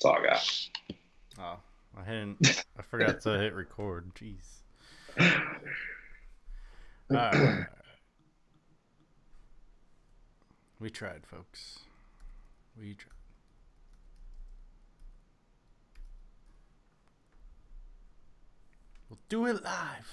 That's all I got. Oh, I forgot to hit record. Jeez. We tried, folks. We tried. We'll do it live.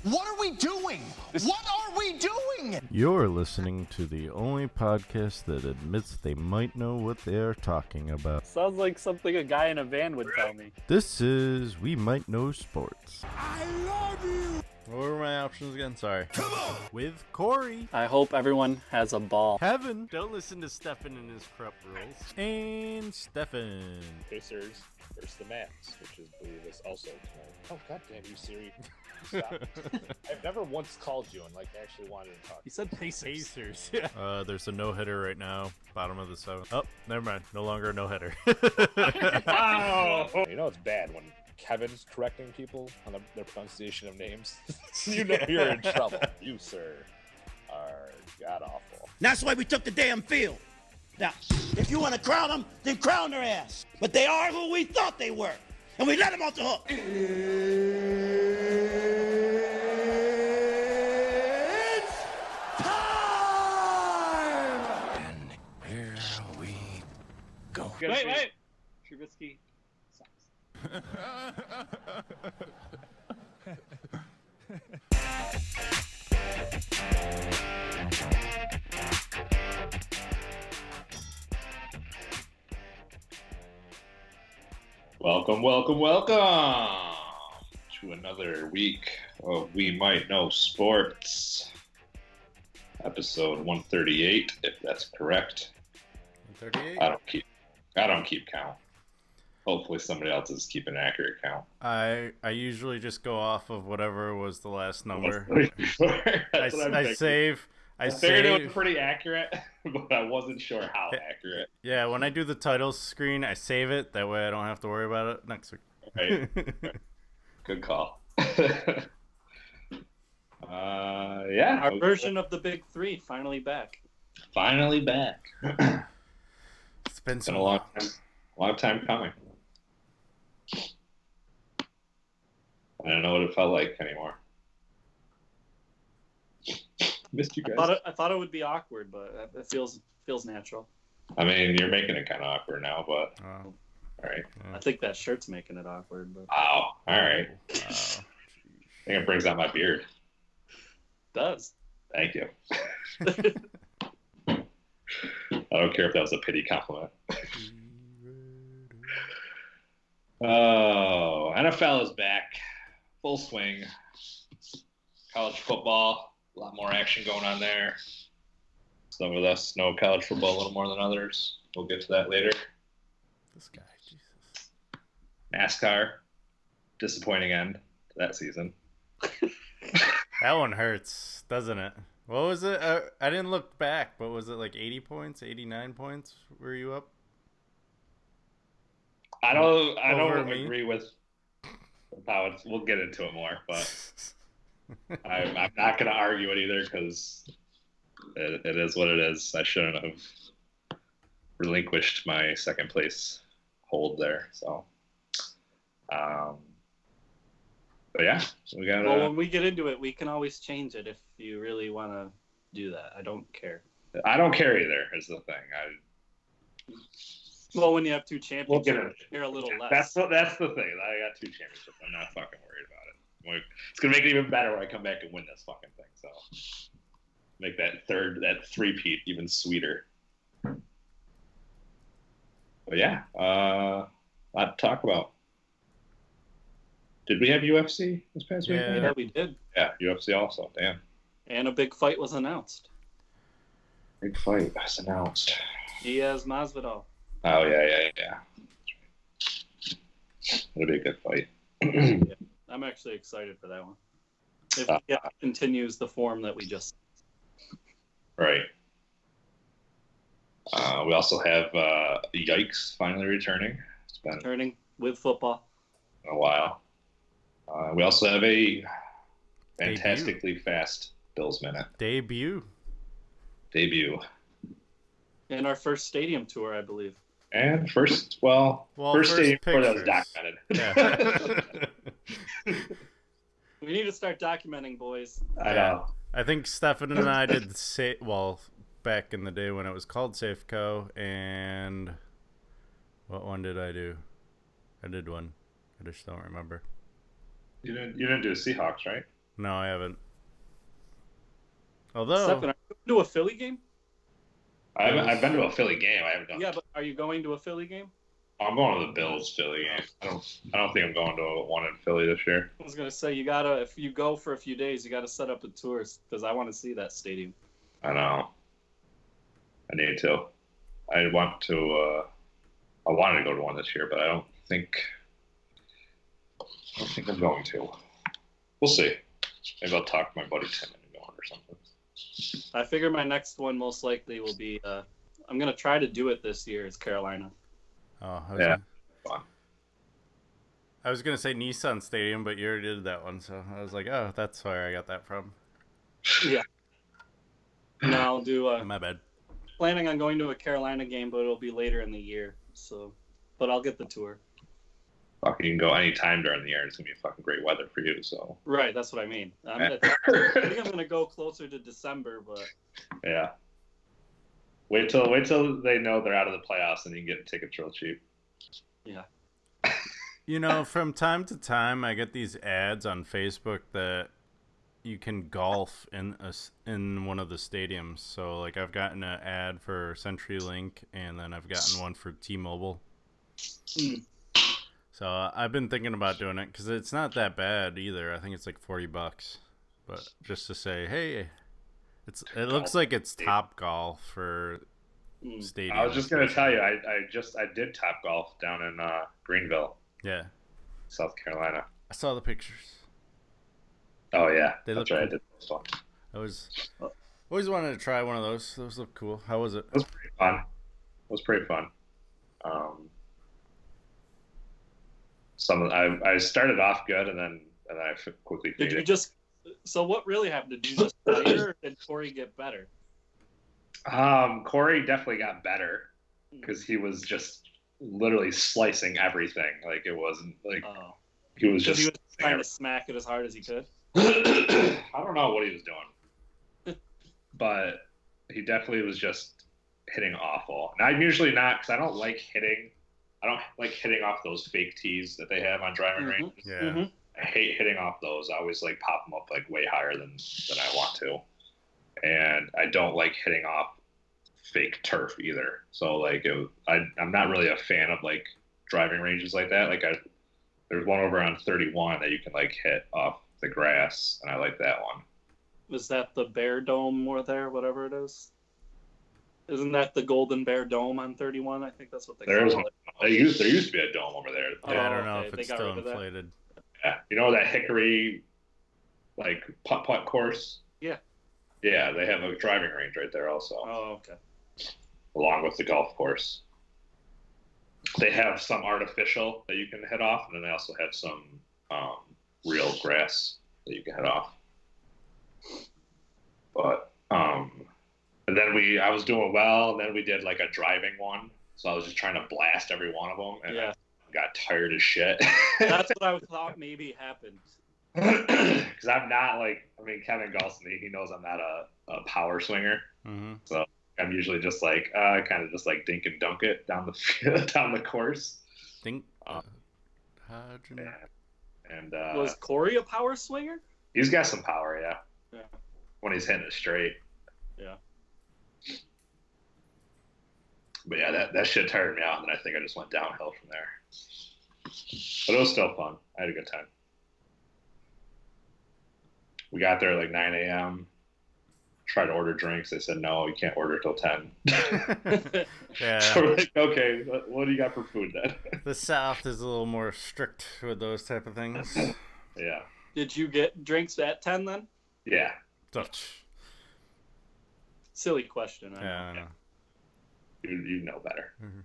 What are we doing? What are we doing? You're listening to the only podcast that admits they might know what they're talking about. Sounds like something a guy in a van would tell me. This is We Might Know Sports. I love you. What were my options again? Sorry. Come on. With Cory. I hope everyone has a ball. Kevin. Don't listen to Stefan and his crap rules. And Stefan. Pacers versus the Mavs, which is believe is also tonight. Oh goddamn you, Siri! Stop. I've never once called you and actually wanted to talk. You said Pacers. There's a no-hitter right now, bottom of the seventh. Oh, never mind. No longer a no-hitter. Wow! You know it's bad when Kevin's correcting people on their pronunciation of names. You know you're in trouble. You, sir, are god-awful. That's why we took the damn field. Now, if you want to crown them, then crown their ass. But they are who we thought they were. And we let them off the hook. It's time! And here we go. Wait. Trubisky sucks. Welcome to another week of We Might Know Sports, episode 138, if that's correct. 138? I don't keep count. Hopefully somebody else is keeping an accurate count. I usually just go off of whatever was the last number. I save. I figured it was pretty accurate, but I wasn't sure how accurate. Yeah, when I do the titles screen, I save it. That way I don't have to worry about it next week. Right. Good call. Yeah. Our version of the Big Three finally back. Finally back. It's been a long time coming. I don't know what it felt like anymore. Missed you guys. I thought it would be awkward, but it feels natural. I mean, you're making it kind of awkward now, but Oh, all right. I think that shirt's making it awkward. But Oh, all right. wow. I think it brings out my beard. it does. Thank you. I don't care if that was a pity compliment. Oh, NFL is back. Full swing. College football. A lot more action going on there. Some of us know college football a little more than others. We'll get to that later. This guy, Jesus. NASCAR. Disappointing end to that season. That one hurts, doesn't it? What was it? I didn't look back, but was it like 80 points, 89 points? Were you up? I don't Me? agree with how it's. We'll get into it more, but I'm not going to argue it either because it is what it is. I shouldn't have relinquished my second place hold there. So, but yeah, we got. Well, when we get into it, we can always change it if you really want to do that. I don't care. I don't care either. Is the thing. Well, when you have two championships, We'll get it. you're a little less. That's the thing. I got two championships. I'm not fucking worried about it. It's gonna make it even better when I come back and win this fucking thing. So make that three-peat even sweeter. But yeah, a lot to talk about. Did we have UFC this past week? Yeah, we did. Yeah, UFC also. Damn. And a big fight was announced. Big fight was announced. Diaz Masvidal. Oh yeah. It'll be a good fight. Yeah, I'm actually excited for that one. If it continues the form that we just. Right. We also have Yikes finally returning. It's been Returning with football. a while. We also have a fantastically fast Bills minute. Debut. In our first stadium tour, I believe. And first stadium tour that was documented. Yeah. We need to start documenting, boys. I know. I think Stefan and I did back in the day when it was called Safeco, and what one did I do? I did one. I just don't remember. You didn't do Seahawks, right? No, I haven't. Although, Stefan, are you going to a Philly game? I've been to a Philly game. I haven't done. Yeah, but are you going to a Philly game? I'm going to the Bills Philly game. I don't think I'm going to one in Philly this year. I was gonna say if you go for a few days, you gotta set up a tour because I want to see that stadium. I know. I need to. I wanted to go to one this year, but I don't think I'm going to. We'll see. Maybe I'll talk to my buddy Tim into going or something. I figure my next one most likely will be. I'm gonna try to do it this year. It's Carolina. oh, Fun. I was gonna say Nissan Stadium, but you already did that one, so I was like, oh, that's where I got that from. Yeah. No, I'll do. My bad. Planning on going to a Carolina game, but it'll be later in the year. So, but I'll get the tour. Fuck, you can go anytime during the year. It's gonna be fucking great weather for you. So. Right, that's what I mean. I think I'm gonna go closer to December, but. Yeah. Wait till they know they're out of the playoffs and you can get tickets real cheap. Yeah. You know, from time to time, I get these ads on Facebook that you can golf in one of the stadiums. So, like, I've gotten an ad for CenturyLink, and then I've gotten one for T-Mobile. Mm. So I've been thinking about doing it because it's not that bad either. I think it's like $40, but just to say, hey, it looks like it's Top Golf for stadium. I was just gonna tell you, I did Top Golf down in Greenville. Yeah, South Carolina. I saw the pictures. Oh yeah, They that's look right. cool. I did. I always wanted to try one of those. Those look cool. How was it? It was pretty fun. I started off good and then I quickly Did faded. So what really happened? Did you just fire or did Cory get better? Cory definitely got better because he was just literally slicing everything. Like it wasn't like he was just trying to smack it as hard as he could. I don't know what he was doing, but he definitely was just hitting awful. And I'm usually not because I don't like hitting off those fake tees that they have on driving ranges. Yeah. Mm-hmm. I hate hitting off those. I always like pop them up like way higher than I want to. And I don't like hitting off fake turf either. So like I'm not really a fan of like driving ranges like that. Like there's one over on 31 that you can like hit off the grass, and I like that one. Is that the Bear Dome or whatever it is? Isn't that the Golden Bear Dome on 31? I think that's what they call it. There used to be a dome over there. Yeah, I don't know if it's still inflated. Yeah, you know that Hickory, like putt course. Yeah. Yeah, they have a driving range right there also. Oh, okay. Along with the golf course, they have some artificial that you can hit off, and then they also have some real grass that you can hit off. But and then I was doing well, and then we did like a driving one, so I was just trying to blast every one of them, and I got tired as shit. That's what I thought maybe happened. Because I'm not Kevin Galston, he knows I'm not a power swinger, so I'm usually just like kind of just like dink and dunk it down the course. Dink. Yeah. And was Cory a power swinger? He's got some power, yeah. Yeah. When he's hitting it straight. Yeah. But yeah, that shit tired me out, and then I think I just went downhill from there. But it was still fun. I had a good time. We got there at like 9 a.m. Tried to order drinks. They said, no, you can't order till 10. Yeah. So we're like, okay, what do you got for food then? The South is a little more strict with those type of things. Yeah. Did you get drinks at 10 then? Yeah. Dutch. Silly question. I know. You know better. Mm-hmm.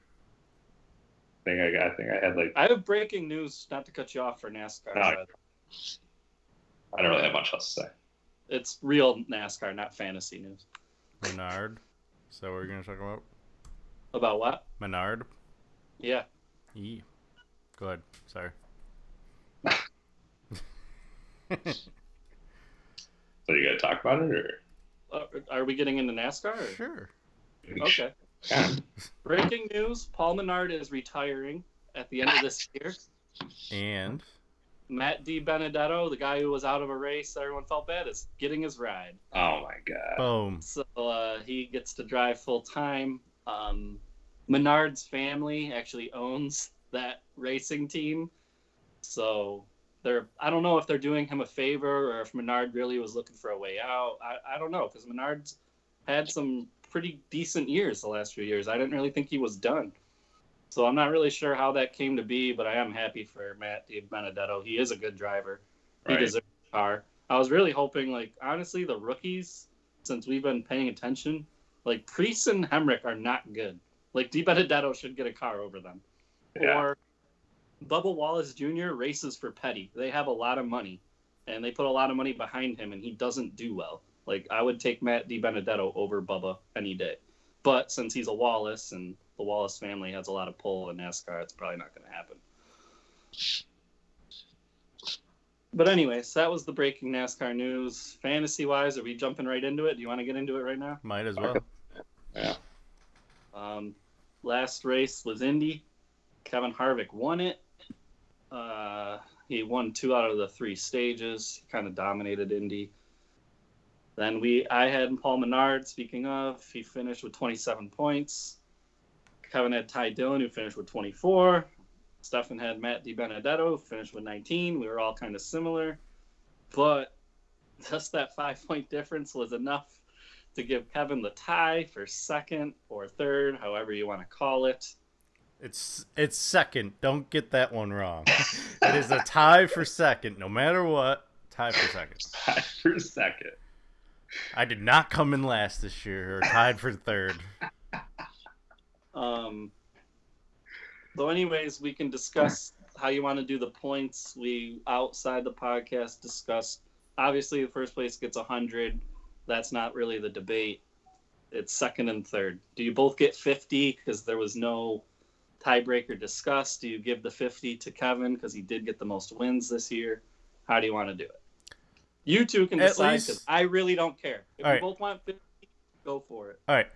I think I had like. I have breaking news. Not to cut you off for NASCAR. No. I don't really have much else to say. It's real NASCAR, not fantasy news. Menard. Is that what we're going to talk about? About what? Menard. Yeah. E. Go ahead. Sorry. So you got to talk about it, or? Are we getting into NASCAR? Or? Sure. Okay. Yeah. Breaking news: Paul Menard is retiring at the end of this year. And Matt DiBenedetto, the guy who was out of a race that everyone felt bad, is getting his ride. Oh my god. boom. So he gets to drive full time. Menard's family actually owns that racing team. So I don't know if they're doing him a favor or if Menard really was looking for a way out. I don't know, because Menard's had some pretty decent years the last few years. I didn't really think he was done. So I'm not really sure how that came to be, but I am happy for Matt DiBenedetto. He is a good driver. He Right. deserves a car. I was really hoping, like, honestly, the rookies, since we've been paying attention, like, Priest and Hemrick are not good. Like, DiBenedetto should get a car over them. Yeah. Or Bubba Wallace Jr. races for Petty. They have a lot of money, and they put a lot of money behind him, and he doesn't do well. Like, I would take Matt DiBenedetto over Bubba any day. But since he's a Wallace, and the Wallace family has a lot of pull in NASCAR, it's probably not going to happen. But anyways, that was the breaking NASCAR news. Fantasy-wise, are we jumping right into it? Do you want to get into it right now? Might as well. Yeah. Last race was Indy. Kevin Harvick won it. He won 2 out of the 3 stages. He kind of dominated Indy. Then I had Paul Menard, speaking of. He finished with 27 points. Kevin had Ty Dillon, who finished with 24. Stefan had Matt DiBenedetto, who finished with 19. We were all kind of similar. But just that 5-point difference was enough to give Kevin the tie for second or third, however you want to call it. It's second. Don't get that one wrong. It is a tie for second, no matter what. Tie for second. Tie for second. I did not come in last this year, or tied for third. So anyways, we can discuss how you want to do the points. We, outside the podcast, discussed, obviously, the first place gets 100. That's not really the debate. It's second and third. Do you both get 50 because there was no tiebreaker discussed? Do you give the 50 to Kevin because he did get the most wins this year? How do you want to do it? You two can decide, because I really don't care. If you both want 50, go for it. All right.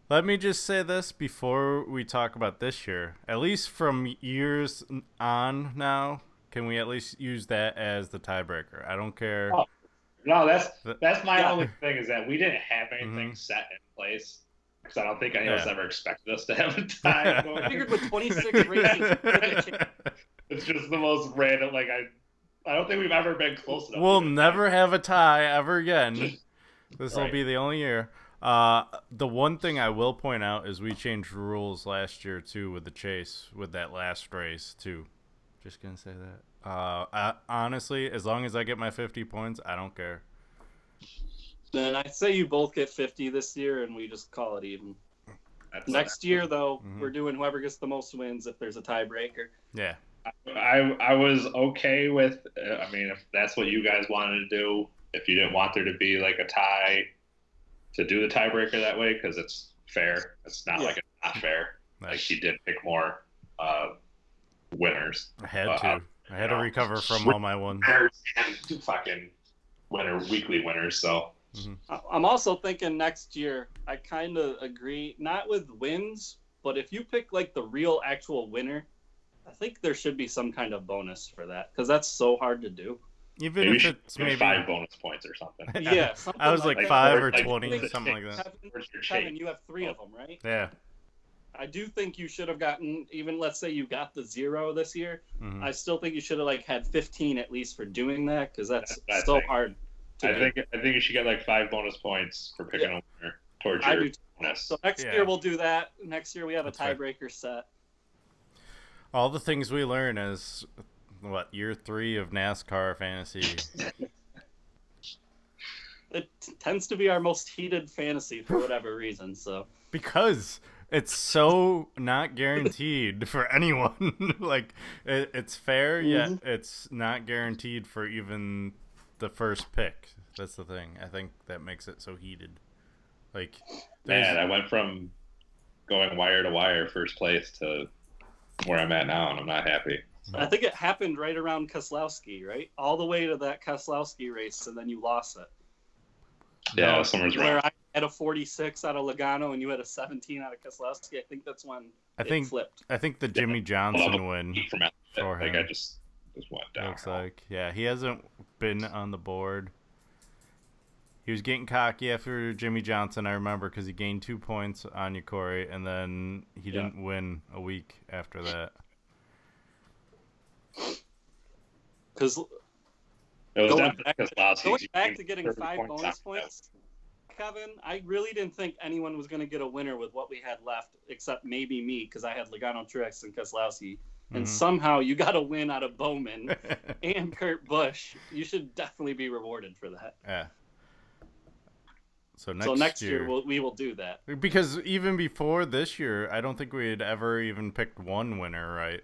Let me just say this before we talk about this year. At least from years on now, can we at least use that as the tiebreaker? I don't care. Oh, no, that's my only thing, is that we didn't have anything set in place, because I don't think any of us ever expected us to have a tie. I figured with 26 races, it's just the most random. Like, I don't think we've ever been close enough. We'll never have a tie ever again. This will be the only year. The one thing I will point out is we changed rules last year too with the chase, with that last race too. Just gonna say that. Honestly, as long as I get my 50 points, I don't care. Then I say you both get 50 this year, and we just call it even. Next year, though, we're doing whoever gets the most wins if there's a tiebreaker. Yeah. I was okay with, I mean, if that's what you guys wanted to do, if you didn't want there to be like a tie, to do the tiebreaker that way, because it's fair. It's not like it's not fair. Nice. Like, he did pick more winners. I had to recover from all my ones. And fucking weekly winners, so. I'm also thinking next year, I kind of agree, not with wins, but if you pick like the real actual winner, I think there should be some kind of bonus for that, because that's so hard to do. Even maybe if it's maybe 5 bonus points or something. Yeah, I was like that. 5 or Like 20, something like that. Kevin, you have 3 of them, right? Yeah. I do think you should have gotten, even let's say you got the 0 this year, I still think you should have like had 15 at least for doing that, because that's so hard. I think you should get like 5 bonus points for picking a winner towards your bonus. So next year we'll do that. Next year we have a tiebreaker set. All the things we learn is year 3 of NASCAR fantasy. It tends to be our most heated fantasy for whatever reason. So because it's so not guaranteed for anyone. Like it's fair, yet it's not guaranteed for even the first pick. That's the thing. I think that makes it so heated. Like, Man, I went from going wire to wire first place to where I'm at now, and I'm not happy. I think it happened right around Keselowski, right? All the way to that Keselowski race, and then you lost it. Yeah, No, someone's Where wrong. I had a 46 out of Logano, and you had a 17 out of Keselowski. I think that's when it flipped. I think the Jimmy Johnson win From it. for him. Like I just went down. Looks like, yeah, he hasn't been on the board. He was getting cocky after Jimmy Johnson, I remember, because he gained 2 points on you, Cory, and then he didn't win a week after that. Because It was going definitely Keselowski. back to getting 5 bonus points, Kevin, I really didn't think anyone was going to get a winner with what we had left, except maybe me, because I had Logano, Truex, and Keselowski. And somehow you got a win out of Bowman and Kurt Busch. You should definitely be rewarded for that. Yeah. So next year we will do that. Because even before this year, I don't think we had ever even picked one winner, right?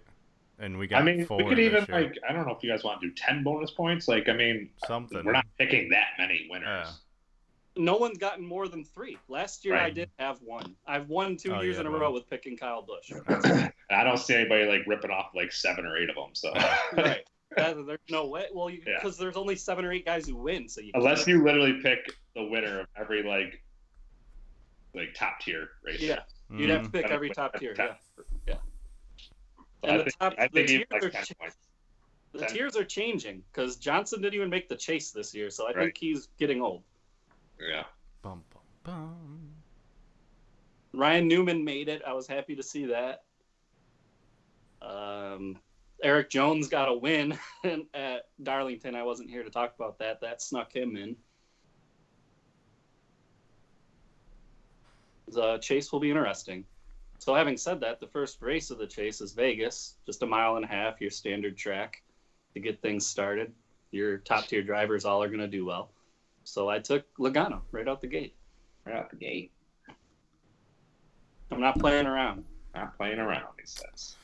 And we got four. We could even this year. I don't know if you guys want to do 10 bonus points. Like, I mean, Something. We're not picking that many winners. No one's gotten more than 3. Last year Right. I did have 1. I've won 2 years in a one. row with picking Kyle Busch. And I don't see anybody like ripping off like 7 or 8 of them. So Right. There's no way. Well, because there's only 7 or 8 guys who win. So unless you literally pick the winner of every like top tier race. Yeah, you'd have to pick every top tier. Yeah. So And I think even like 10 points. the tiers are changing because Johnson didn't even make the chase this year, so I Right. think he's getting old. Yeah. Bum, bum, bum. Ryan Newman made it. I was happy to see that. Eric Jones got a win at Darlington. I wasn't here to talk about that. That snuck him in. The chase will be interesting. So having said that, the first race of the chase is Vegas, just 1.5 miles, your standard track to get things started. Your top-tier drivers all are going to do well. So I took Logano right out the gate. Right out the gate. I'm not playing around. Not playing around, he says.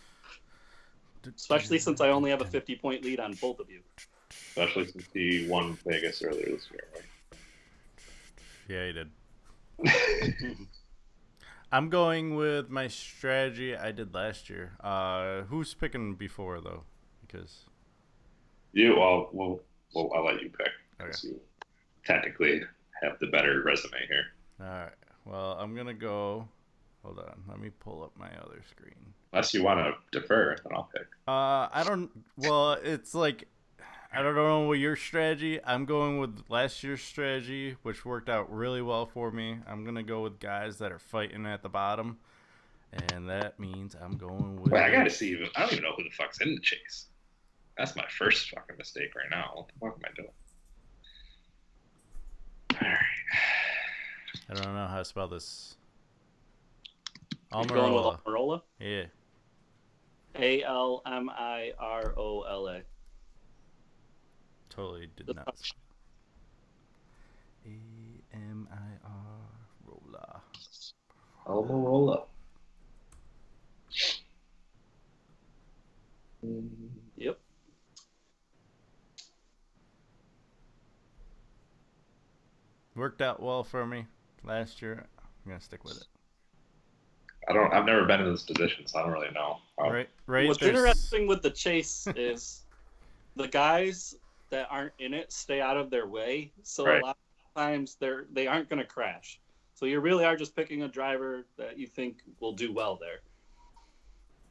Especially since I only have a 50-point lead on both of you. Especially since he won Vegas earlier this year, right? Yeah, he did. I'm going with my strategy I did last year. Who's picking before, though? Because I'll let you pick. Okay. You technically have the better resume here. All right. Well, I'm going to go. Hold on. Let me pull up my other screen. Unless you want to defer, then I'll pick. I don't. Well, it's like I don't know what your strategy. I'm going with last year's strategy, which worked out really well for me. I'm gonna go with guys that are fighting at the bottom, and that means I'm going with. Wait, I gotta see. I don't even know who the fuck's in the chase. That's my first fucking mistake right now. What the fuck am I doing? All right. I don't know how to spell this. You're going with Almirola. Almirola? Yeah. Almirola. Totally did not. Rolla. Almirola. Yep. Worked out well for me last year. I'm gonna stick with it. I've never been in this position, so I don't really know. Right. What's there's- interesting with the chase is the guys that aren't in it stay out of their way. So Right. a lot of times they aren't going to crash. So you really are just picking a driver that you think will do well there.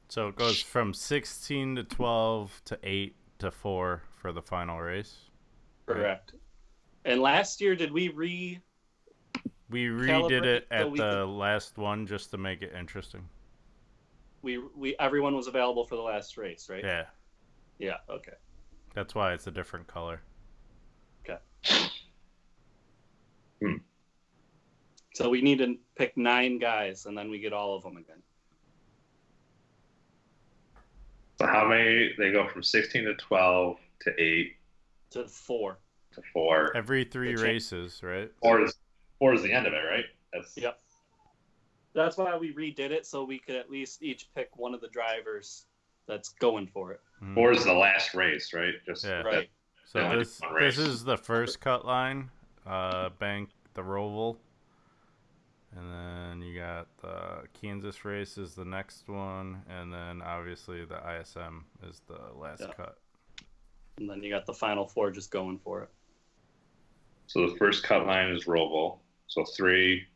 So it goes from 16 to 12 to 8 to 4 for the final race. Correct. And last year, did we We redid Calibrate it so at we the last one just to make it interesting. everyone was available for the last race, right? Yeah. Yeah. Okay. That's why it's a different color. Okay. Hmm. So we need to pick 9 guys, and then we get all of them again. So how many? They go from 16 to 12 to 8 To 4. to 4. Every 3 The cha- races, right? 4 is the end of it, right? That's Yep. That's why we redid it, so we could at least each pick one of the drivers that's going for it. 4 is the last race, right? Just Yeah. Right. So Yeah, this one race. is the first cut line, bank the Roval, and then you got the Kansas race is the next one, and then obviously the ISM is the last cut. And then you got the final 4 just going for it. So the first cut line is Roval. So 3.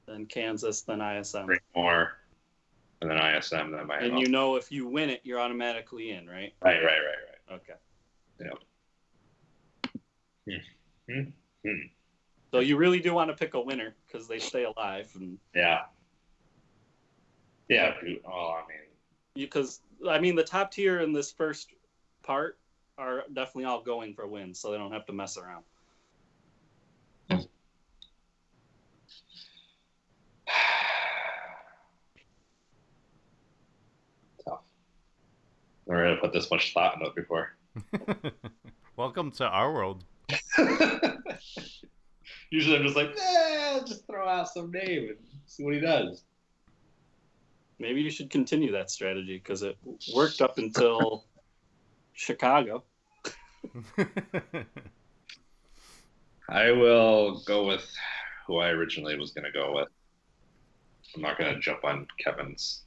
Then Kansas, then ISM. 3 more, and then ISM, then Miami. And you know if you win it, you're automatically in, right? Right. Okay. Yeah. So you really do want to pick a winner because they stay alive, and Yeah. Yeah. Oh, I mean, because the top tier in this first part are definitely all going for wins, so they don't have to mess around. tough. Never had to put this much thought into it before. Welcome to our world. Usually I'm just like, just throw out some name and see what he does. Maybe you should continue that strategy because it worked up until Chicago. I will go with who I originally was going to go with. I'm not going to jump on Kevin's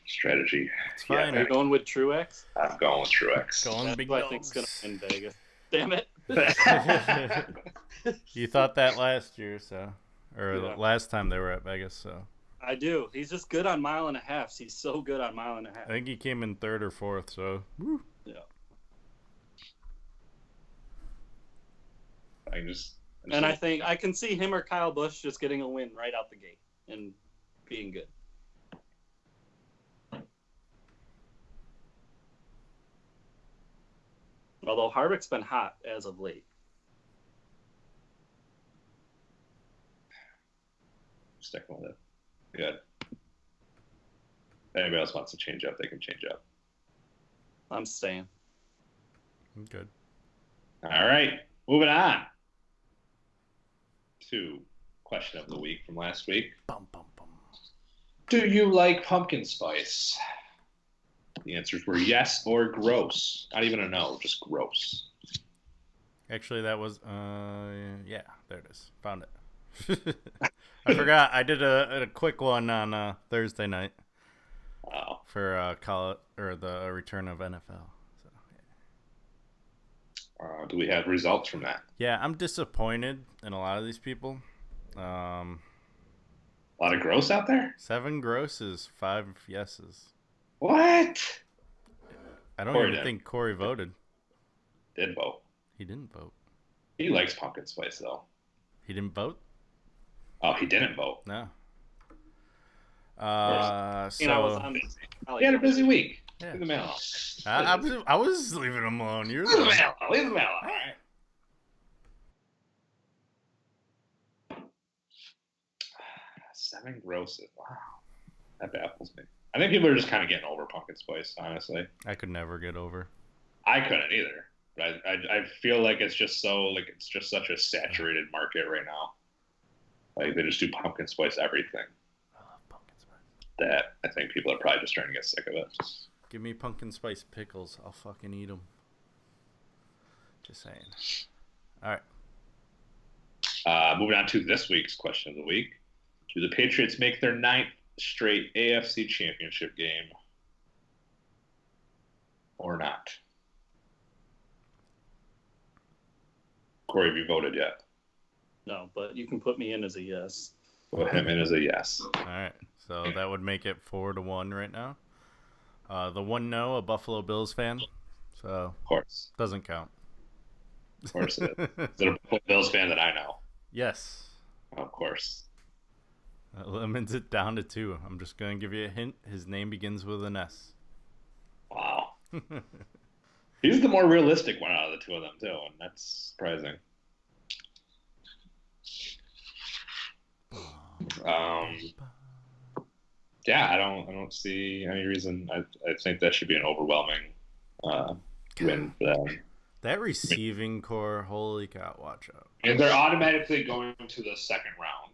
strategy. It's fine. Are you going with Truex? I'm going with Truex. Going That's big who I think's going to win Vegas. Damn it. You thought that last year, so, or Yeah. last time they were at Vegas, so. I do. He's just good on mile and a half. He's so good on mile and a half. I think he came in 3rd or 4th, so. Woo. Yeah. I think I can see him or Kyle Busch just getting a win right out the gate and being good. Although Harvick's been hot as of late. Sticking with it. Good. If anybody else wants to change up, they can change up. I'm staying. Good. All right, moving on to question of the week from last week. Bum, bum, bum. Do you like pumpkin spice? The answers were yes or gross. Not even a no, just gross. Actually, that was, yeah, there it is. Found it. I forgot. I did a quick one on Thursday night for the return of NFL. So, yeah. Do we have results from that? Yeah, I'm disappointed in a lot of these people. A lot of gross out there? 7 grosses, 5 yeses. What? I don't Cory even did. think Cory voted. Did vote. He didn't vote. He likes pumpkin spice, though. He didn't vote? Oh, he didn't vote. No. I was on He had a busy week. Yeah. Leave the mail I was leaving him alone. You're Leave the the mail out. Leave the mail out. All right. 7 grosses. Wow. That baffles me. I think people are just kind of getting over pumpkin spice, honestly. I could never get over. I couldn't either. But I feel like it's just such a saturated market right now. Like they just do pumpkin spice everything. I love pumpkin spice. That I think people are probably just starting to get sick of it. Give me pumpkin spice pickles. I'll fucking eat them. Just saying. All right. Moving on to this week's question of the week. Do the Patriots make their 9th straight AFC championship game or not? Cory, have you voted yet? No, but you can put me in as a yes. Put him in as a yes. All right. So that would make it 4-1 right now. The one no, a Buffalo Bills fan. So Of course. doesn't count. Of course it is. Is it a Bills fan that I know? Yes. Of course. That limits it down to 2. I'm just going to give you a hint. His name begins with an S. Wow. He's the more realistic one out of the two of them, too, and that's surprising. Yeah, I don't see any reason. I think that should be an overwhelming win for them. That receiving core, holy cow, watch out. And they're automatically going to the second round.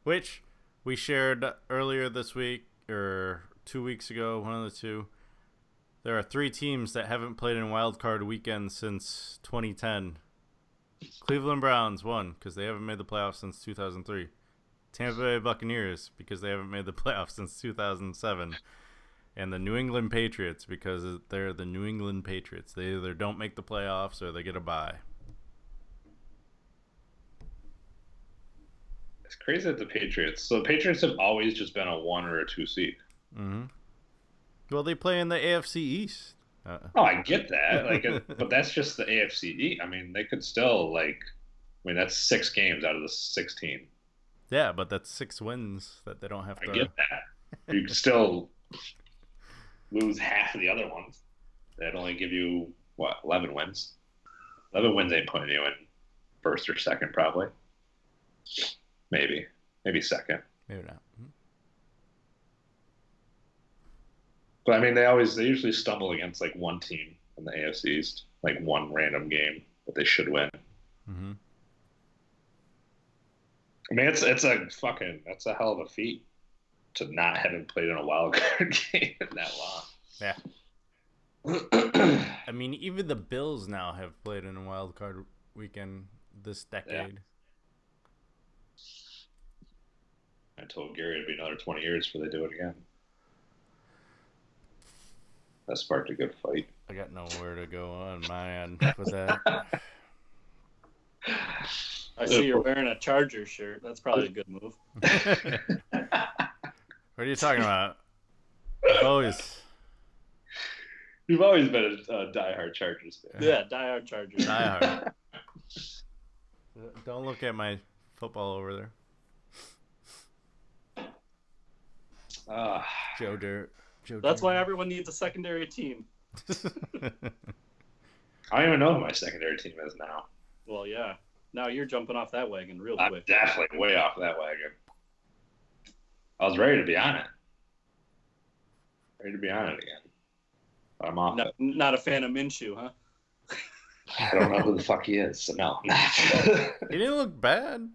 Which we shared earlier this week, or 2 weeks ago, one of the two. There are 3 teams that haven't played in Wild Card Weekend since 2010. Cleveland Browns, 1, because they haven't made the playoffs since 2003. Tampa Bay Buccaneers, because they haven't made the playoffs since 2007. And the New England Patriots, because they're the New England Patriots. They either don't make the playoffs or they get a bye. It's crazy that the Patriots. So the Patriots have always just been a 1 or a 2 seed. Mm-hmm. Well, they play in the AFC East. Oh, I get that. But that's just the AFC East. I mean, they could still that's 6 games out of the 16. Yeah, but that's 6 wins that they don't have to. I get that. You can still lose half of the other ones. That'd only give you 11 wins. 11 wins ain't putting you in first or second, probably. Maybe second. Maybe not. But I mean, they usually stumble against one team in the AFC East, one random game that they should win. Mm-hmm. I mean, that's a hell of a feat to not having played in a wild card game in that long. Yeah. I mean, even the Bills now have played in a wild card weekend this decade. Yeah. I told Gary it'd be another 20 years before they do it again. That sparked a good fight. I got nowhere to go on my end with that. I see you're wearing a Chargers shirt. That's probably a good move. What are you talking about? You've always been a diehard Chargers fan. Yeah, diehard Chargers. Diehard. Don't look at my football over there. Joe Dirt. That's why everyone needs a secondary team. I don't even know who my secondary team is now. Well, yeah. Now you're jumping off that wagon real I'm quick. definitely way off that wagon. I was ready to be on it. Ready to be on it again. But I'm off it. Not a fan of Minshew, huh? I don't know who the fuck he is, so no. He didn't look bad.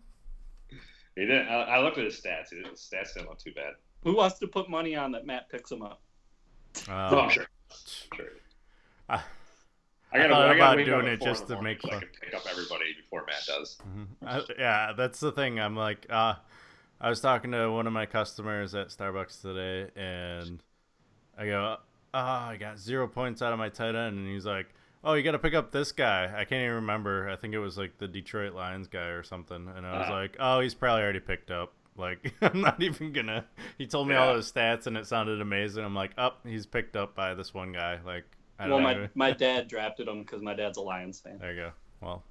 He didn't. I looked at his stats. His stats didn't look too bad. Who wants to put money on that Matt picks him up? I'm sure. I gotta thought wake about up doing at it 4 just in the to morning make so I fun. can pick up everybody before Matt does. Yeah, that's the thing. I'm like, I was talking to one of my customers at Starbucks today, and I go, I got 0 points out of my tight end, and he's like, oh, you got to pick up this guy. I can't even remember. I think it was the Detroit Lions guy or something, and I was like, oh, he's probably already picked up. I'm not even gonna. He told me all his stats, and it sounded amazing. I'm like, he's picked up by this one guy. I don't know. My dad drafted him because my dad's a Lions fan. There you go. Well,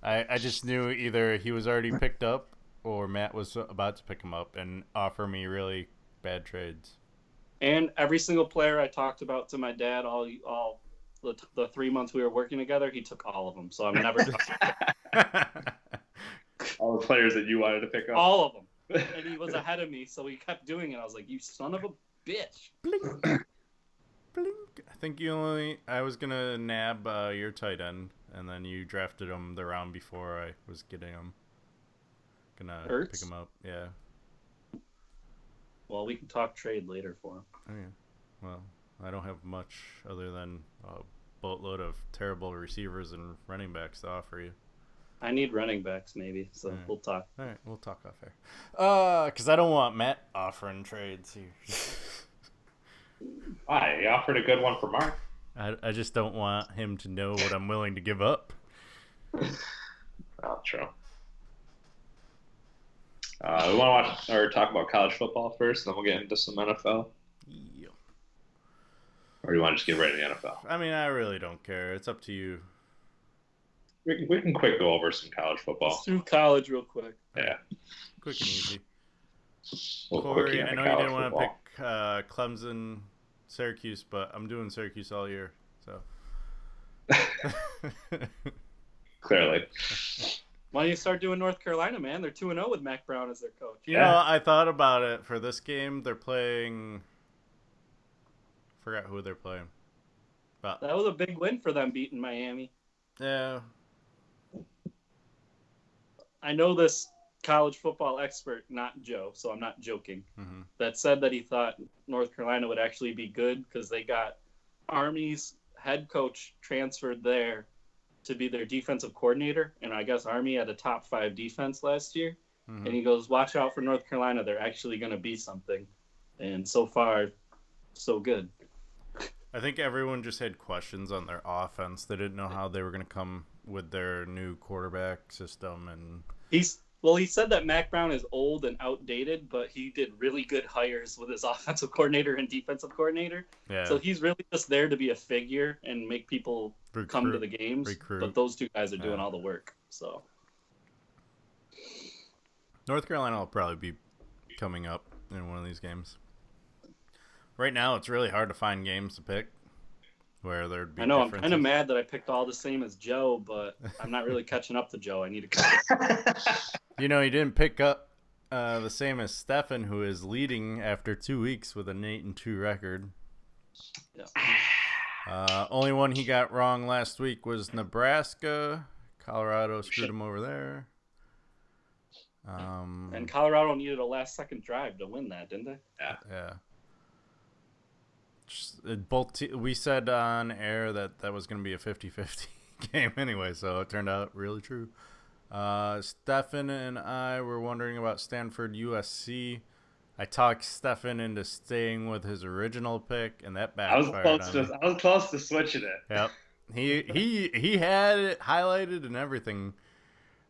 I just knew either he was already picked up or Matt was about to pick him up and offer me really bad trades. And every single player I talked about to my dad, all the 3 months we were working together, he took all of them. So I'm never All the players that you wanted to pick up. all of them. And he was ahead of me, so he kept doing it. I was like, you son of a bitch. Blink. Blink. I think I was going to nab your tight end, and then you drafted him the round before I was getting him. Gonna pick him up, yeah. Well, we can talk trade later for him. Oh, yeah. Well, I don't have much other than a boatload of terrible receivers and running backs to offer you. I need running backs, maybe, so we'll talk. All right, we'll talk off air. Because I don't want Matt offering trades here. Why? He offered a good one for Mark. I just don't want him to know what I'm willing to give up. Oh, true. We want to talk about college football first, then we'll get into some NFL. Yeah. Or do you want to just get right into the NFL? I mean, I really don't care. It's up to you. We can quick go over some college football. Let's do college real quick. Yeah. Quick and easy. Corey, I know you didn't want to pick Clemson, Syracuse, but I'm doing Syracuse all year. So. Clearly. Why don't you start doing North Carolina, man? They're 2-0 with Mac Brown as their coach. You know, I thought about it for this game. They're playing. Forgot who they're playing. But that was a big win for them beating Miami. Yeah. I know this college football expert, not Joe, so I'm not joking, that said that he thought North Carolina would actually be good because they got Army's head coach transferred there to be their defensive coordinator, and I guess Army had a top 5 defense last year. Mhm. And he goes, "Watch out for North Carolina; they're actually going to be something." And so far, so good. I think everyone just had questions on their offense. They didn't know how they were going to come with their new quarterback system, and He said that Mac Brown is old and outdated, but he did really good hires with his offensive coordinator and defensive coordinator. yeah, So he's really just there to be a figure and make people come to the games. recruit. But those two guys are doing Yeah. all the work. So North Carolina will probably be coming up in one of these games. Right now, it's really hard to find games to pick where there'd be I know I'm differences. kind of mad that I picked all the same as Joe, but I'm not really catching up to Joe. I need to catch. You know, he didn't pick up the same as Stefan, who is leading after 2 weeks with an 8-2 record. Yeah. Only one he got wrong last week was Nebraska. Colorado screwed him over there. And Colorado needed a last-second drive to win that, didn't they? Yeah. We said on air that was going to be a 50-50 game anyway, so it turned out really true. Stefan and I were wondering about Stanford USC. I talked Stefan into staying with his original pick, and that backfired on me. I was close to switching it. Yep. He had it highlighted and everything,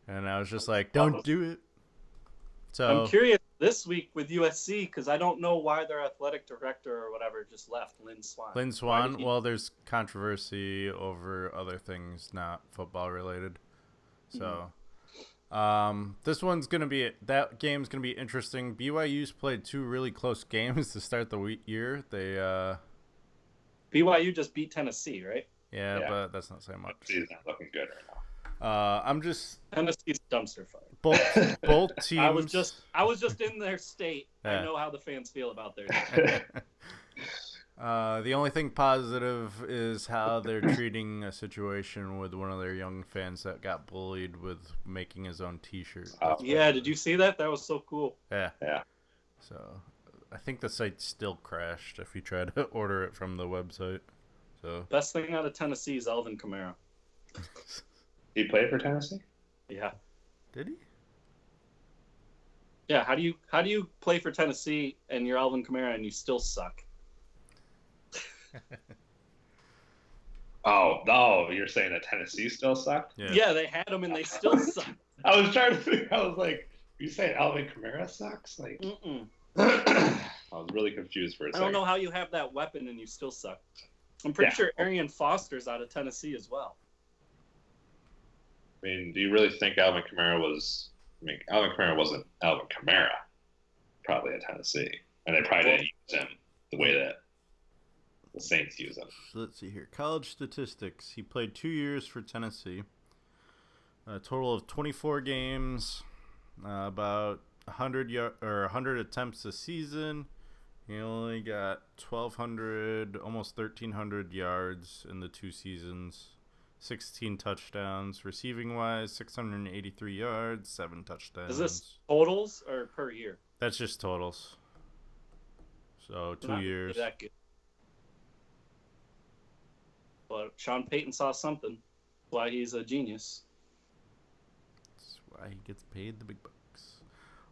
and I was just like, don't do it. So I'm curious this week with USC because I don't know why their athletic director or whatever just left, Lynn Swan. Lynn Swan, well, there's controversy over other things not football related. So this one's going to be – that game's going to be interesting. BYU's played 2 really close games to start the year. They BYU just beat Tennessee, right? yeah, but that's not saying much. He's not looking good right now. I'm just Tennessee's dumpster fire. both teams. I was just in their state. Yeah. I know how the fans feel about their team. The only thing positive is how they're treating a situation with one of their young fans that got bullied with making his own T-shirt. Yeah, did you see that? That was so cool. Yeah. Yeah. So I think the site still crashed if you try to order it from the website. So Best thing out of Tennessee is Alvin Kamara. He played for Tennessee? Yeah. did he? Yeah, how do you play for Tennessee and you're Alvin Kamara and you still suck? Oh, you're saying that Tennessee still sucked? Yeah, they had him and they still suck. I was trying to think. I was like, you saying Alvin Kamara sucks? Like, I was really confused for a I second. don't know how you have that weapon and you still suck. I'm pretty sure Arian Foster's out of Tennessee as well. I mean, do you really think Alvin Kamara was? I mean, Alvin Kamara wasn't Alvin Kamara, probably at Tennessee, and they probably didn't use him the way that the Saints use him. So let's see here. College statistics. He played 2 years for Tennessee. A total of 24 games, about 100 attempts a season. He only got 1,200, almost 1,300 yards in the 2 seasons. 16 touchdowns. Receiving wise, 683 yards, 7 touchdowns. Is this totals or per year? That's just totals. So 2 Not years. really that good. But Sean Payton saw something. Why he's a genius. That's why he gets paid the big bucks.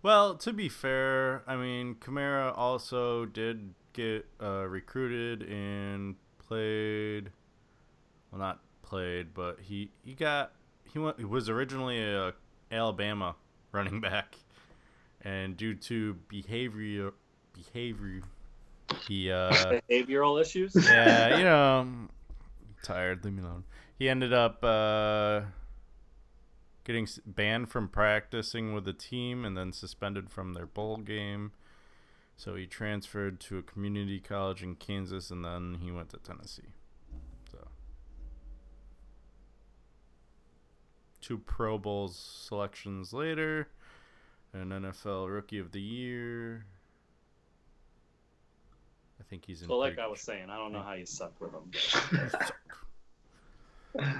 Well, to be fair, I mean, Kamara also did get recruited and played. Well, not played, but he was originally a Alabama running back, and due to behavior, he Behavioral issues? yeah, you know, I'm tired. Leave me alone. He ended up getting banned from practicing with the team and then suspended from their bowl game. So he transferred to a community college in Kansas, and then he went to Tennessee. So 2 Pro Bowl selections later, an NFL Rookie of the Year. I think he's in. So like I was saying, I don't know how you suck with him.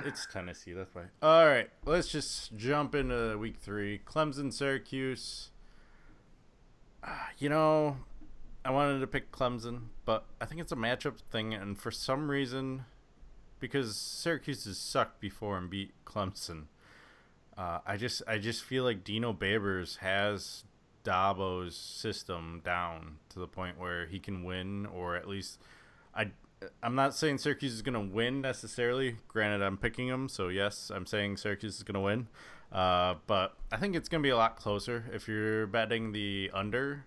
It's Tennessee, that's why. All right, let's just jump into week 3. Clemson, Syracuse. You know, I wanted to pick Clemson, but I think it's a matchup thing, and for some reason, because Syracuse has sucked before and beat Clemson, I just feel like Dino Babers has Dabo's system down to the point where he can win, or at least I'm not saying Syracuse is going to win necessarily. Granted, I'm picking them, so yes, I'm saying Syracuse is going to win. But I think it's going to be a lot closer. If you're betting the under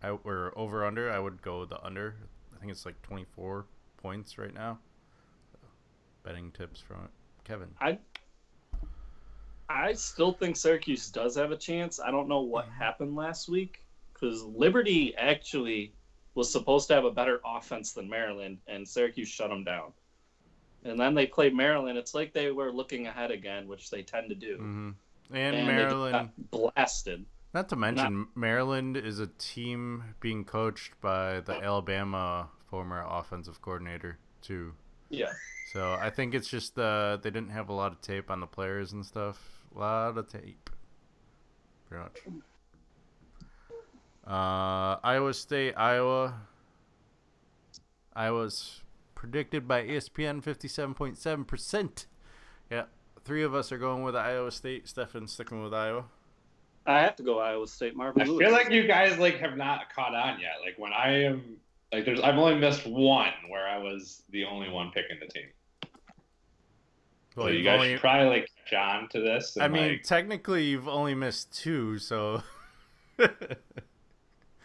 or over-under, I would go the under. I think it's like 24 points right now. Betting tips from it. Kevin. I still think Syracuse does have a chance. I don't know what happened last week because Liberty actually was supposed to have a better offense than Maryland, and Syracuse shut them down. And then they played Maryland. It's like they were looking ahead again, which they tend to do. Mm-hmm. And Maryland they just got blasted. Not to mention, Maryland is a team being coached by the Alabama former offensive coordinator, too. Yeah. So I think it's just they didn't have a lot of tape on the players and stuff. A lot of tape. Pretty much. Iowa State, Iowa. Iowa's predicted by ESPN 57.7%. Yeah, 3 of us are going with Iowa State. Stefan's sticking with Iowa. I have to go Iowa State. Marvin I Lewis. feel like you guys like have not caught on yet. Like when I am like, I've only missed one where I was the only one picking the team. Well, so you guys should probably like catch on to this. And I mean, technically, you've only missed 2, so.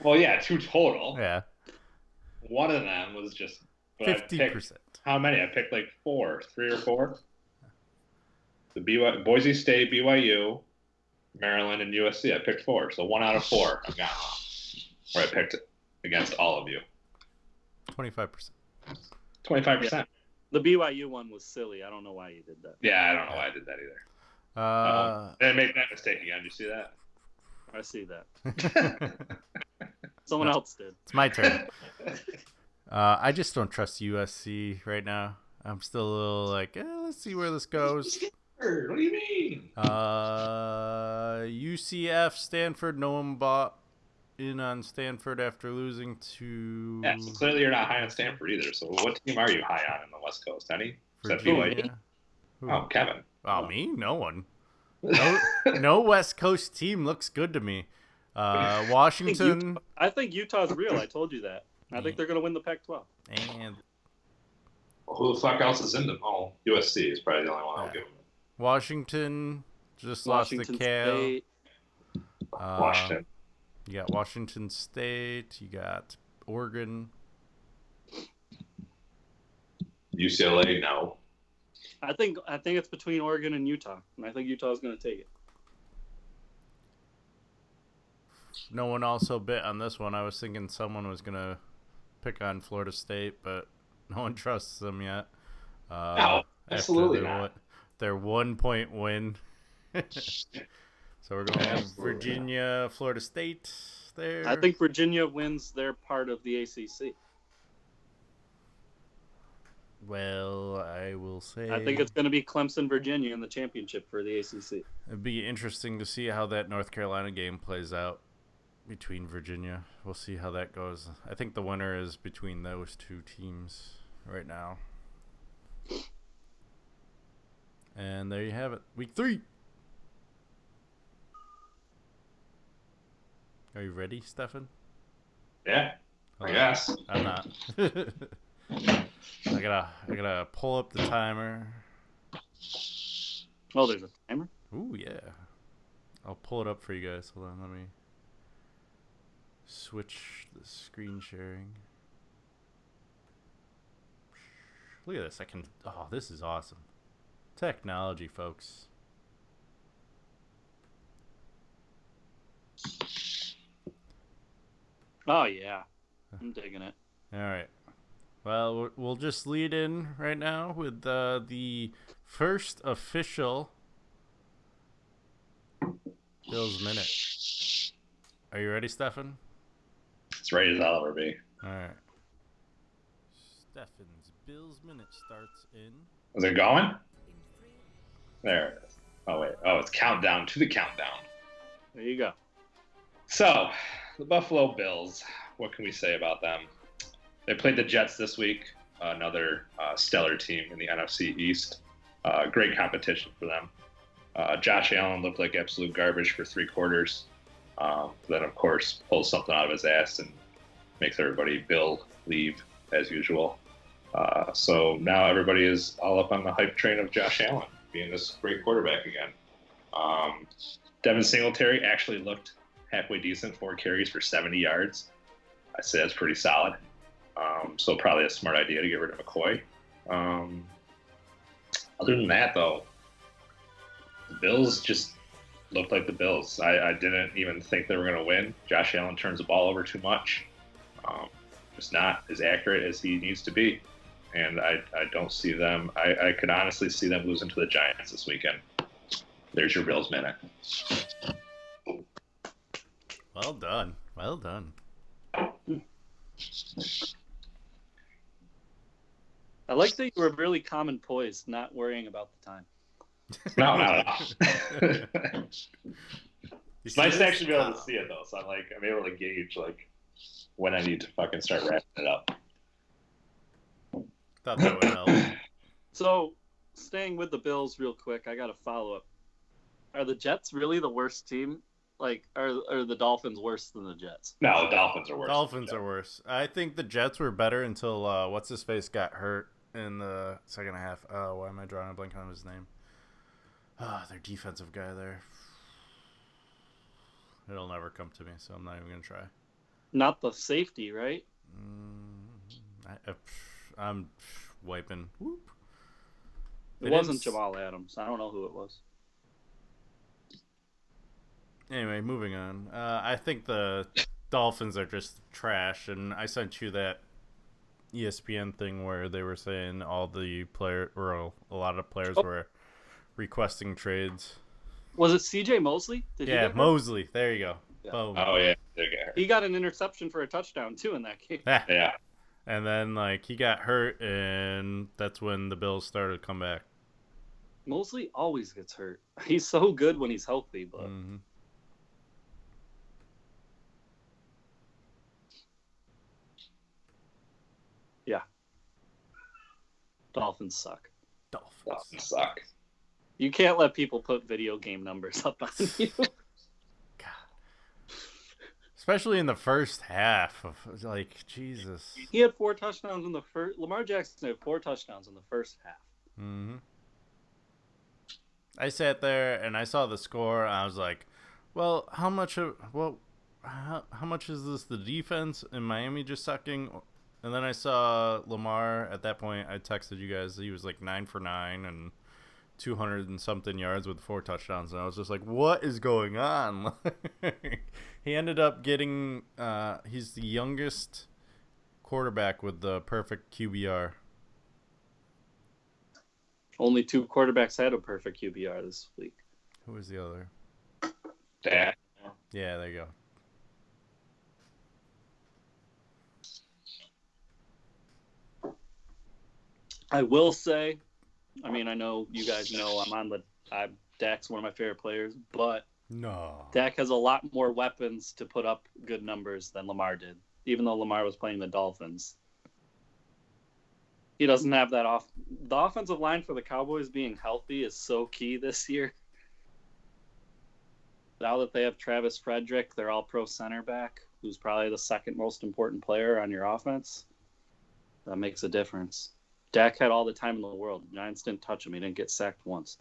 Well, yeah, 2 total. Yeah. One of them was just 50%. How many? I picked like 4, 3 or 4. The Boise State, BYU, Maryland, and USC. I picked 4, so 1 out of 4 I've got where I picked it against all of you. 25%. 25%. Yeah. The BYU one was silly. I don't know why you did that. Yeah, I don't know why I did that either. Did I make that mistake again? Did you see that? I see that. Someone else did. It's my turn. I just don't trust USC right now. I'm still a little like, let's see where this goes. What do you mean? UCF, Stanford. No one bought in on Stanford after losing to. Yeah, so clearly you're not high on Stanford either. So what team are you high on in the West Coast, Henny? Is that BYU? Oh, Kevin. Oh, me? No one. No West Coast team looks good to me. Washington. I think Utah's real. I told you that. I think they're going to win the Pac-12. And who the fuck else is in them? Oh, USC is probably the only one I'll give them. Washington just lost to Cal. State. Washington. You got Washington State. You got Oregon. UCLA, no. I think it's between Oregon and Utah, and I think Utah's going to take it. No one also bit on this one. I was thinking someone was going to pick on Florida State, but no one trusts them yet. No, absolutely not. Their 1-point win. So we're going with Virginia, Florida State there. I think Virginia wins their part of the ACC. Well, I will say. I think it's going to be Clemson, Virginia in the championship for the ACC. It'd be interesting to see how that North Carolina game plays out between Virginia. We'll see how that goes. I think the winner is between those 2 teams right now. And there you have it. Week 3. Are you ready, Stefan? Yeah, I guess. I'm not. I gotta pull up the timer. Oh, there's a timer? Ooh, yeah. I'll pull it up for you guys. Hold on, let me switch the screen sharing. Look at this. Oh, this is awesome. Technology, folks. Oh, yeah. I'm digging it. All right. Well, we'll just lead in right now with the first official Bills Minute. Are you ready, Stefan? It's ready as I'll ever be. All right. Stefan's Bills Minute starts in. Is it going? There it is. Oh, wait. Oh, it's countdown to the countdown. There you go. So, the Buffalo Bills. What can we say about them? They played the Jets this week, another stellar team in the NFC East. Great competition for them. Josh Allen looked like absolute garbage for 3 quarters. Then, of course, pulls something out of his ass and makes everybody Bill leave as usual. So now everybody is all up on the hype train of Josh Allen being this great quarterback again. Devin Singletary actually looked halfway decent, 4 carries for 70 yards. I'd say that's pretty solid. So probably a smart idea to get rid of McCoy. Other than that, though, the Bills just looked like the Bills. I didn't even think they were going to win. Josh Allen turns the ball over too much. Just not as accurate as he needs to be. And I don't see them. I could honestly see them losing to the Giants this weekend. There's your Bills minute. Well done. Well done. I like that you were really calm and poised, not worrying about the time. No, not at all. It's nice to actually be able to see it, though. So I'm able to gauge, when I need to fucking start wrapping it up. Thought that would help. So, staying with the Bills real quick, I got a follow-up. Are the Jets really the worst team? Are the Dolphins worse than the Jets? No, the Dolphins are worse. Dolphins are worse. I think the Jets were better until what's-his-face got hurt in the second half. Why am I drawing a blank on his name? Their defensive guy there. It'll never come to me, so I'm not even going to try. Not the safety, right? I'm wiping. Whoop. It wasn't Jamal Adams. I don't know who it was. Anyway, moving on. I think the Dolphins are just trash, and I sent you that ESPN thing where they were saying all the a lot of players were requesting trades. Was it C.J. Mosley? Mosley. There you go. Yeah. Boom. Oh yeah, he got an interception for a touchdown too in that game. Yeah. And then he got hurt, and that's when the Bills started to come back. Mosley always gets hurt. He's so good when he's healthy, but. Mm-hmm. Yeah. Dolphins suck. Dolphins suck. You can't let people put video game numbers up on you. God. Especially in the first half of Jesus. He had 4 touchdowns in the first. Lamar Jackson had 4 touchdowns in the first half. Mm-hmm. I sat there and I saw the score. And I was like, "Well, how much is this the defense in Miami just sucking?" And then I saw Lamar at that point. I texted you guys. He was 9 for 9 and 200 and something yards with 4 touchdowns. And I was just like, what is going on? He ended up getting, he's the youngest quarterback with the perfect QBR. Only 2 quarterbacks had a perfect QBR this week. Who was the other? Dak. Yeah, there you go. I will say, I know you guys know Dak's one of my favorite players, but no, Dak has a lot more weapons to put up good numbers than Lamar did, even though Lamar was playing the Dolphins. He doesn't have that off. The offensive line for the Cowboys being healthy is so key this year. Now that they have Travis Frederick, their all-pro center back, who's probably the second most important player on your offense, that makes a difference. Dak had all the time in the world. The Giants didn't touch him. He didn't get sacked once.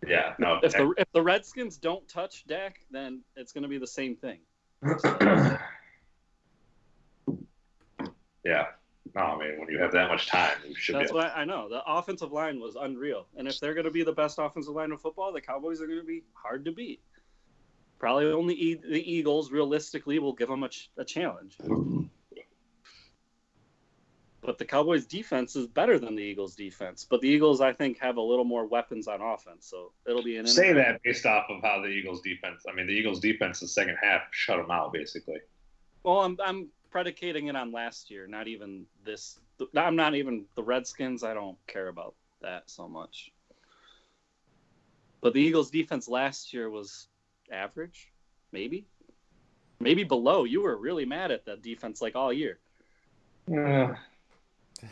Yeah, no. If the Redskins don't touch Dak, then it's going to be the same thing. Yeah. No, when you have that much time, you should That's why I know. The offensive line was unreal. And if they're going to be the best offensive line in football, the Cowboys are going to be hard to beat. Probably only the Eagles, realistically, will give them a challenge. But the Cowboys' defense is better than the Eagles' defense. But the Eagles, I think, have a little more weapons on offense. So it'll be an say that based off of how the Eagles' defense. The Eagles' defense the second half shut them out basically. Well, I'm predicating it on last year, not even this. I'm not even the Redskins. I don't care about that so much. But the Eagles' defense last year was average, maybe below. You were really mad at that defense like all year. Yeah. It's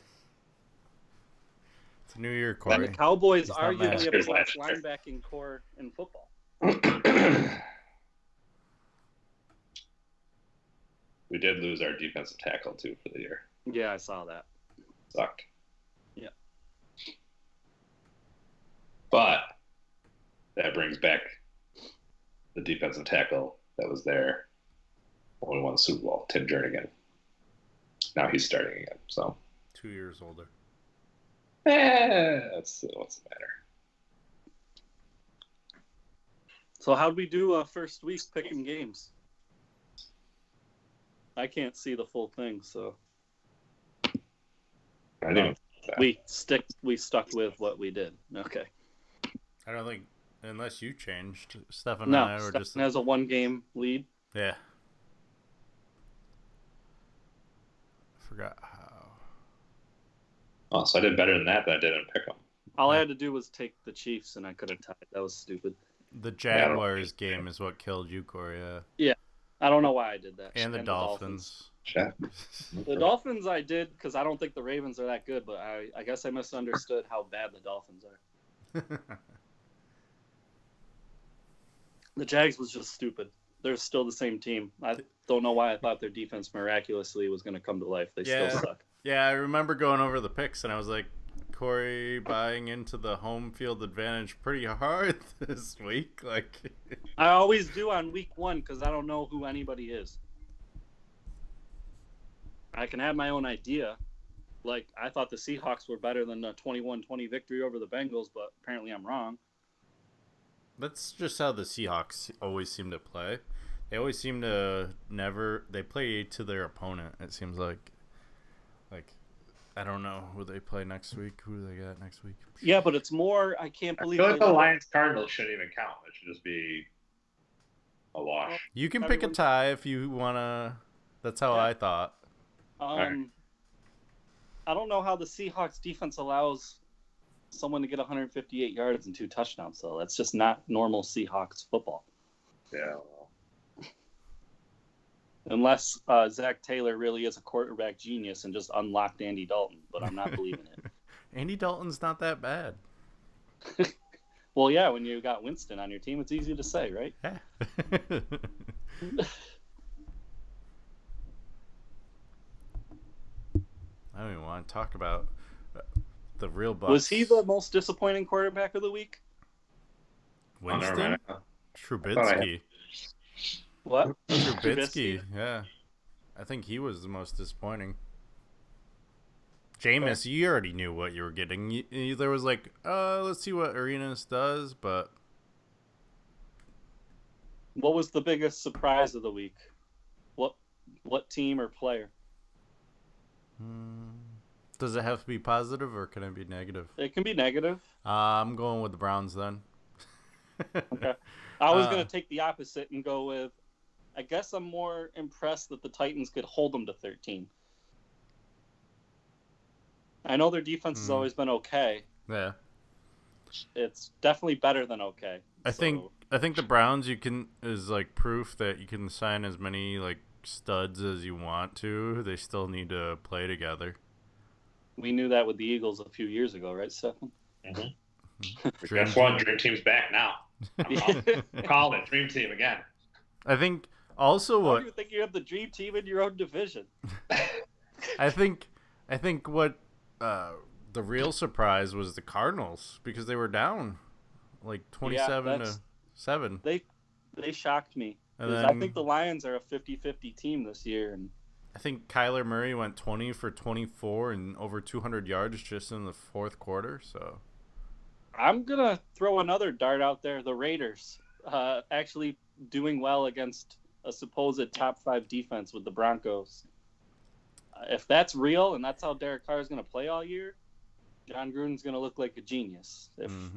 a new year, And Cory. the Cowboys He's not mad. arguably have the Last best year. linebacking core in football. We did lose our defensive tackle too for the year. Yeah, I saw that. Sucked. Yeah. But that brings back the defensive tackle that was there when we won the Super Bowl, Tim Jernigan. Now he's starting again. So 2 years older. that's what's the matter. So how'd we do first week picking games? I can't see the full thing, so I think we stuck with what we did. Okay. I don't think, unless you changed, Steph and No, I were Stefan just. has a 1-game lead. Yeah. I forgot how. Oh, so I did better than that, but I didn't pick them. All I had to do was take the Chiefs, and I could have tied. That was stupid. The Jaguars game is what killed you, Cory. I don't know why I did that. And the Dolphins. Shit. The Dolphins I did because I don't think the Ravens are that good, but I guess I misunderstood how bad the Dolphins are. The Jags was just stupid. They're still the same team. I don't know why I thought their defense miraculously was going to come to life. They still suck. Yeah, I remember going over the picks, and I was like, Cory buying into the home field advantage pretty hard this week. Like, I always do on week 1 because I don't know who anybody is. I can have my own idea. Like, I thought the Seahawks were better than a 21-20 victory over the Bengals, but apparently I'm wrong. that's just how the Seahawks always seem to play. They always seem to they play to their opponent, it seems like. Like, I don't know who they play next week. Who do they got next week? Yeah, but it's more, I can't I believe feel like they- the Lions-Cardinals shouldn't even count. It should just be a wash. You can pick a Everyone- tie if you want to. That's how Yeah. I thought. I don't know how the Seahawks defense allows someone to get 158 yards and 2 touchdowns, so that's just not normal Seahawks football. Yeah. Unless Zach Taylor really is a quarterback genius and just unlocked Andy Dalton, but I'm not believing it. Andy Dalton's not that bad. Well, yeah, when you got Winston on your team, it's easy to say, right? Yeah. I don't even want to talk about the real Bucks. Was he the most disappointing quarterback of the week? Oh, never Winston? mind. Trubisky. What? Trubisky, yeah. I think he was the most disappointing. Jameis, you already knew what you were getting. There was like, let's see what Arenas does, but What was the biggest surprise of the week? What team or player? does it have to be positive or can it be negative? It can be negative. I'm going with the Browns then. Okay. I was going to take the opposite and go with, I guess I'm more impressed that the Titans could hold them to 13. I know their defense has always been okay. Yeah. It's definitely better than okay. I think the Browns is like proof that you can sign as many like studs as you want to. They still need to play together. We knew that with the Eagles a few years ago, right, Stefan? Guess what? Dream Team's back now. I'm calling it Dream Team again. I think also Why what do you think you have the dream team in your own division? I think what the real surprise was the Cardinals because they were down like 27 to 7. They shocked me. And I then- think the Lions are a 50-50 team this year, and I think Kyler Murray went 20 for 24 and over 200 yards just in the fourth quarter. So I'm gonna throw another dart out there. The Raiders actually doing well against a supposed top 5 defense with the Broncos. If that's real and that's how Derek Carr is gonna play all year, John Gruden's gonna look like a genius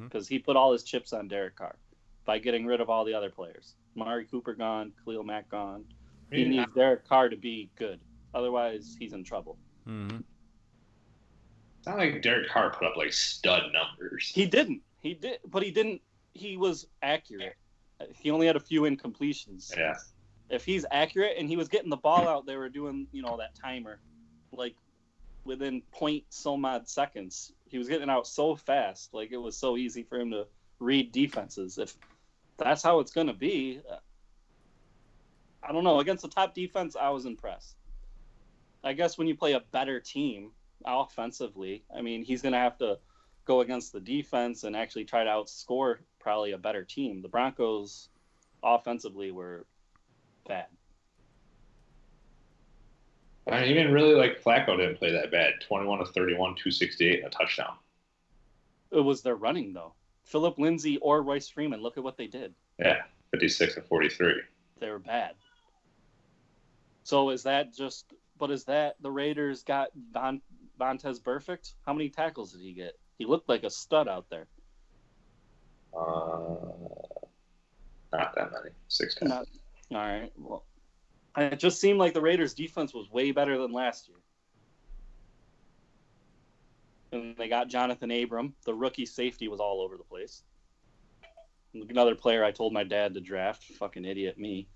because he put all his chips on Derek Carr by getting rid of all the other players. Amari Cooper gone, Khalil Mack gone. He needs Derek Carr to be good. Otherwise, he's in trouble. It's not like Derek Carr put up like stud numbers. He didn't. He did, but he didn't. He was accurate. He only had a few incompletions. Yeah. If he's accurate and he was getting the ball out, they were doing, that timer, like within point some odd seconds. He was getting out so fast, like it was so easy for him to read defenses. If that's how it's going to be, I don't know. Against the top defense, I was impressed. I guess when you play a better team offensively, I mean, he's going to have to go against the defense and actually try to outscore probably a better team. The Broncos offensively were bad. I mean, even really Flacco didn't play that bad. 21 of 31, 268, and a touchdown. It was their running, though. Phillip Lindsay or Royce Freeman, look at what they did. Yeah, 56 and 43. They were bad. So is that the Raiders got Vontez Burfict? How many tackles did he get? He looked like a stud out there. Not that many. 6 tackles. All right. Well, it just seemed like the Raiders' defense was way better than last year. And they got Jonathan Abram. The rookie safety was all over the place. Another player I told my dad to draft. Fucking idiot me.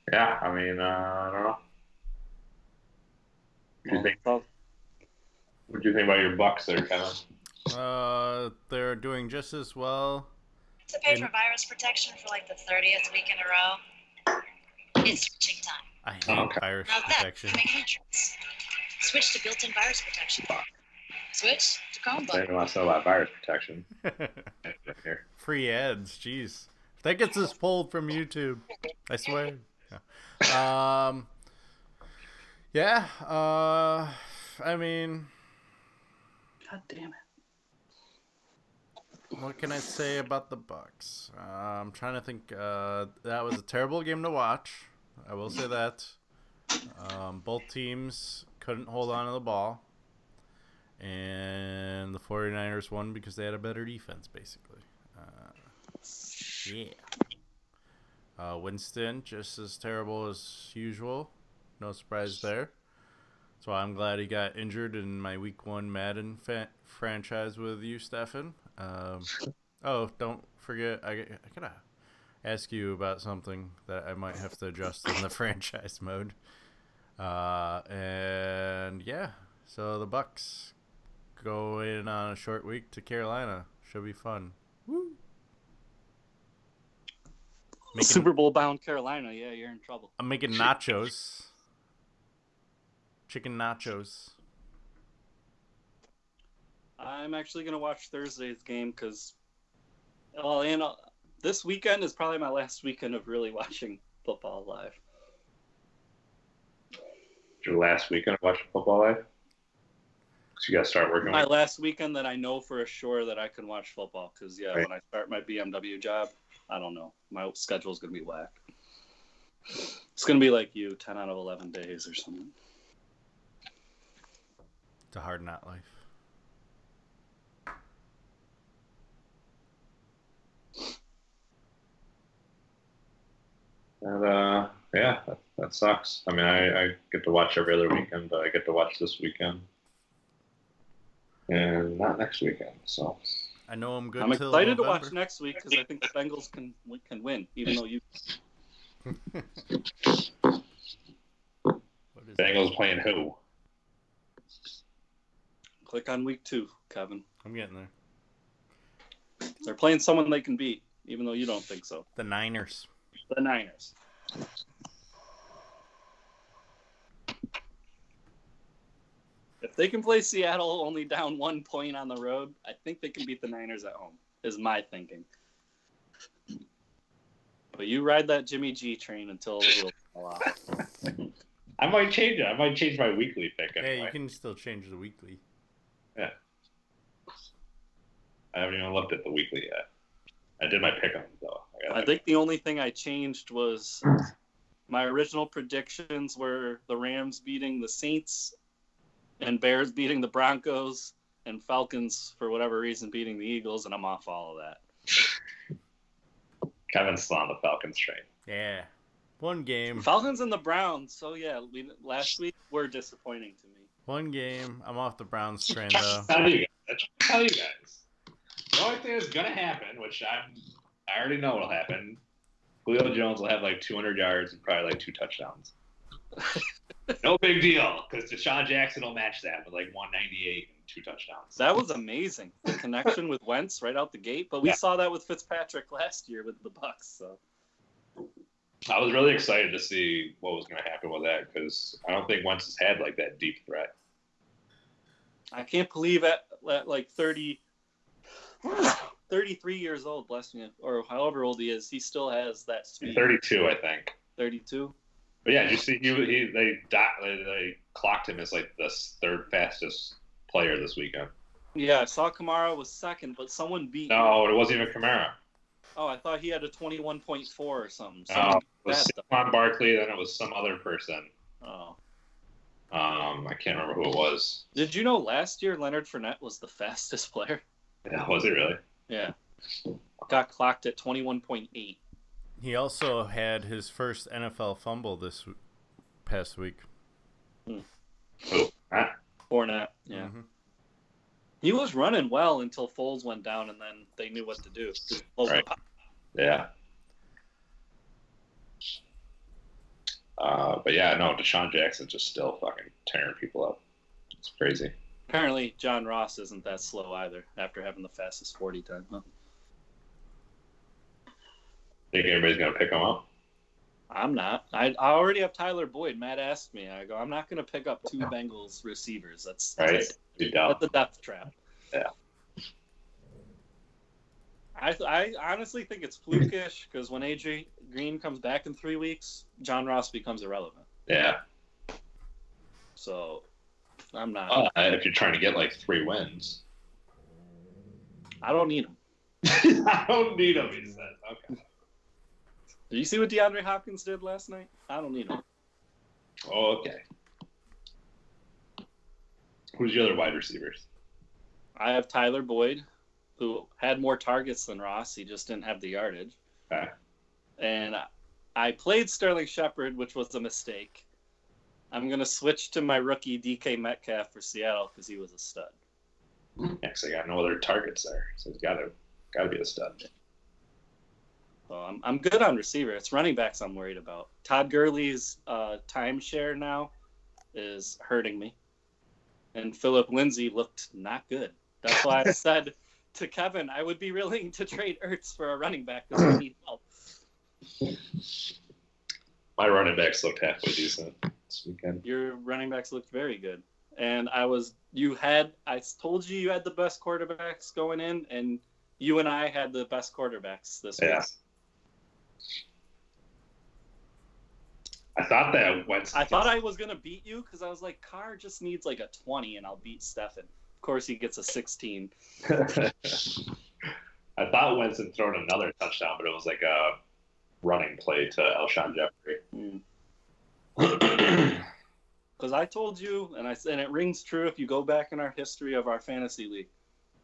Yeah, I mean, I don't know. What do you think about your Bucks there, Kevin? They're doing just as well. To pay for virus protection for the 30th week in a row. It's switching time. I hate virus Now protection. that, entrance. Switch to built-in virus protection. Switch to Chromebook. I didn't want to know about virus protection. Free ads, jeez. That gets us pulled from YouTube. I swear. Yeah. I mean, God damn it. What can I say about the Bucks? I'm trying to think. That was a terrible game to watch. I will say that. Both teams couldn't hold on to the ball. And the 49ers won because they had a better defense, basically. Yeah. Winston, just as terrible as usual. No surprise there. So I'm glad he got injured in my Week 1 Madden franchise with you, Stefan. Oh, don't forget, I gotta ask you about something that I might have to adjust in the franchise mode. And yeah, so the Bucks go in on a short week to Carolina. Should be fun. Woo! Super Bowl bound Carolina, yeah, you're in trouble. I'm making nachos. Chicken nachos. I'm actually going to watch Thursday's game because, this weekend is probably my last weekend of really watching football live. Your last weekend of watching football live? So you got to start working. My last weekend that I know for sure that I can watch football because, Right. When I start my BMW job, I don't know. My schedule's going to be whack. It's going to be like you, 10 out of 11 days or something. It's a hard not life. And yeah, that sucks. I mean, I get to watch every other weekend, but I get to watch this weekend and not next weekend. So I know I'm good. I'm till excited to November. watch next week because I think the Bengals can win, even though you. What is Bengals playing who? Click on week 2, Kevin. I'm getting there. They're playing someone they can beat, even though you don't think so. The Niners. The Niners. If they can play Seattle only down 1 point on the road, I think they can beat the Niners at home, is my thinking. But you ride that Jimmy G train until it'll fall off. I might change it. I might change my weekly pick anyway. Hey, you can still change the weekly. Yeah. I haven't even looked at the weekly yet. I did my pick on it, though. I think the only thing I changed was my original predictions were the Rams beating the Saints and Bears beating the Broncos and Falcons, for whatever reason, beating the Eagles, and I'm off all of that. Kevin's still on the Falcons train. Yeah. One game. Falcons and the Browns. So yeah, last week were disappointing to me. One game. I'm off the Browns train though. Tell you guys. The only thing that's gonna happen, which I already know will happen, Julio Jones will have like 200 yards and probably like 2 touchdowns. No big deal, because Deshaun Jackson will match that with like 198 and 2 touchdowns. That was amazing. The connection with Wentz right out the gate. But we saw that with Fitzpatrick last year with the Bucks. So I was really excited to see what was going to happen with that, because I don't think Wentz has had like that deep threat. I can't believe at like 33 years old, bless me, or however old he is, he still has that speed. 32, I think. 32. But yeah, you see, they clocked him as like the 3rd fastest player this weekend. Yeah, I saw Kamara was 2nd, but someone beat. No, it wasn't even Kamara. Oh, I thought he had a 21.4 or something. No, it was Saquon Barkley, then it was some other person. Oh. I can't remember who it was. Did you know last year Leonard Fournette was the fastest player? Yeah, was he really? Yeah. Got clocked at 21.8. He also had his first NFL fumble this past week. Who? Fournette, yeah. Mm-hmm. He was running well until Foles went down, and then they knew what to do. Right. Yeah. But yeah, no, Deshaun Jackson's just still fucking tearing people up. It's crazy. Apparently, John Ross isn't that slow either after having the fastest 40 time. Huh? Think anybody's going to pick him up? I'm not. I already have Tyler Boyd. Matt asked me. I go, I'm not going to pick up 2 Bengals receivers. That's right. That's a death trap. Yeah. I honestly think it's flukish because when AJ Green comes back in 3 weeks, John Ross becomes irrelevant. Yeah. So I'm not. If you're trying to get like 3 wins. I don't need him. I don't need him, he said. Okay. Did you see what DeAndre Hopkins did last night? I don't need him. Oh, okay. Who's your other wide receivers? I have Tyler Boyd, who had more targets than Ross. He just didn't have the yardage. Okay. And I played Sterling Shepard, which was a mistake. I'm going to switch to my rookie DK Metcalf for Seattle because he was a stud. Actually, I got no other targets there, so he's got to be a stud. So I'm good on receiver. It's running backs I'm worried about. Todd Gurley's timeshare now is hurting me. And Philip Lindsay looked not good. That's why I said to Kevin, I would be willing to trade Ertz for a running back because we need help. My running backs looked halfway decent this weekend. Your running backs looked very good. And I told you had the best quarterbacks going in, and you and I had the best quarterbacks this week. Yeah. I thought I was going to beat you because I was like, Carr just needs like a 20 and I'll beat Stefan. Of course, he gets a 16. I thought Wentz had thrown another touchdown, but it was like a running play to Alshon Jeffrey. Because I told you, and it rings true if you go back in our history of our fantasy league,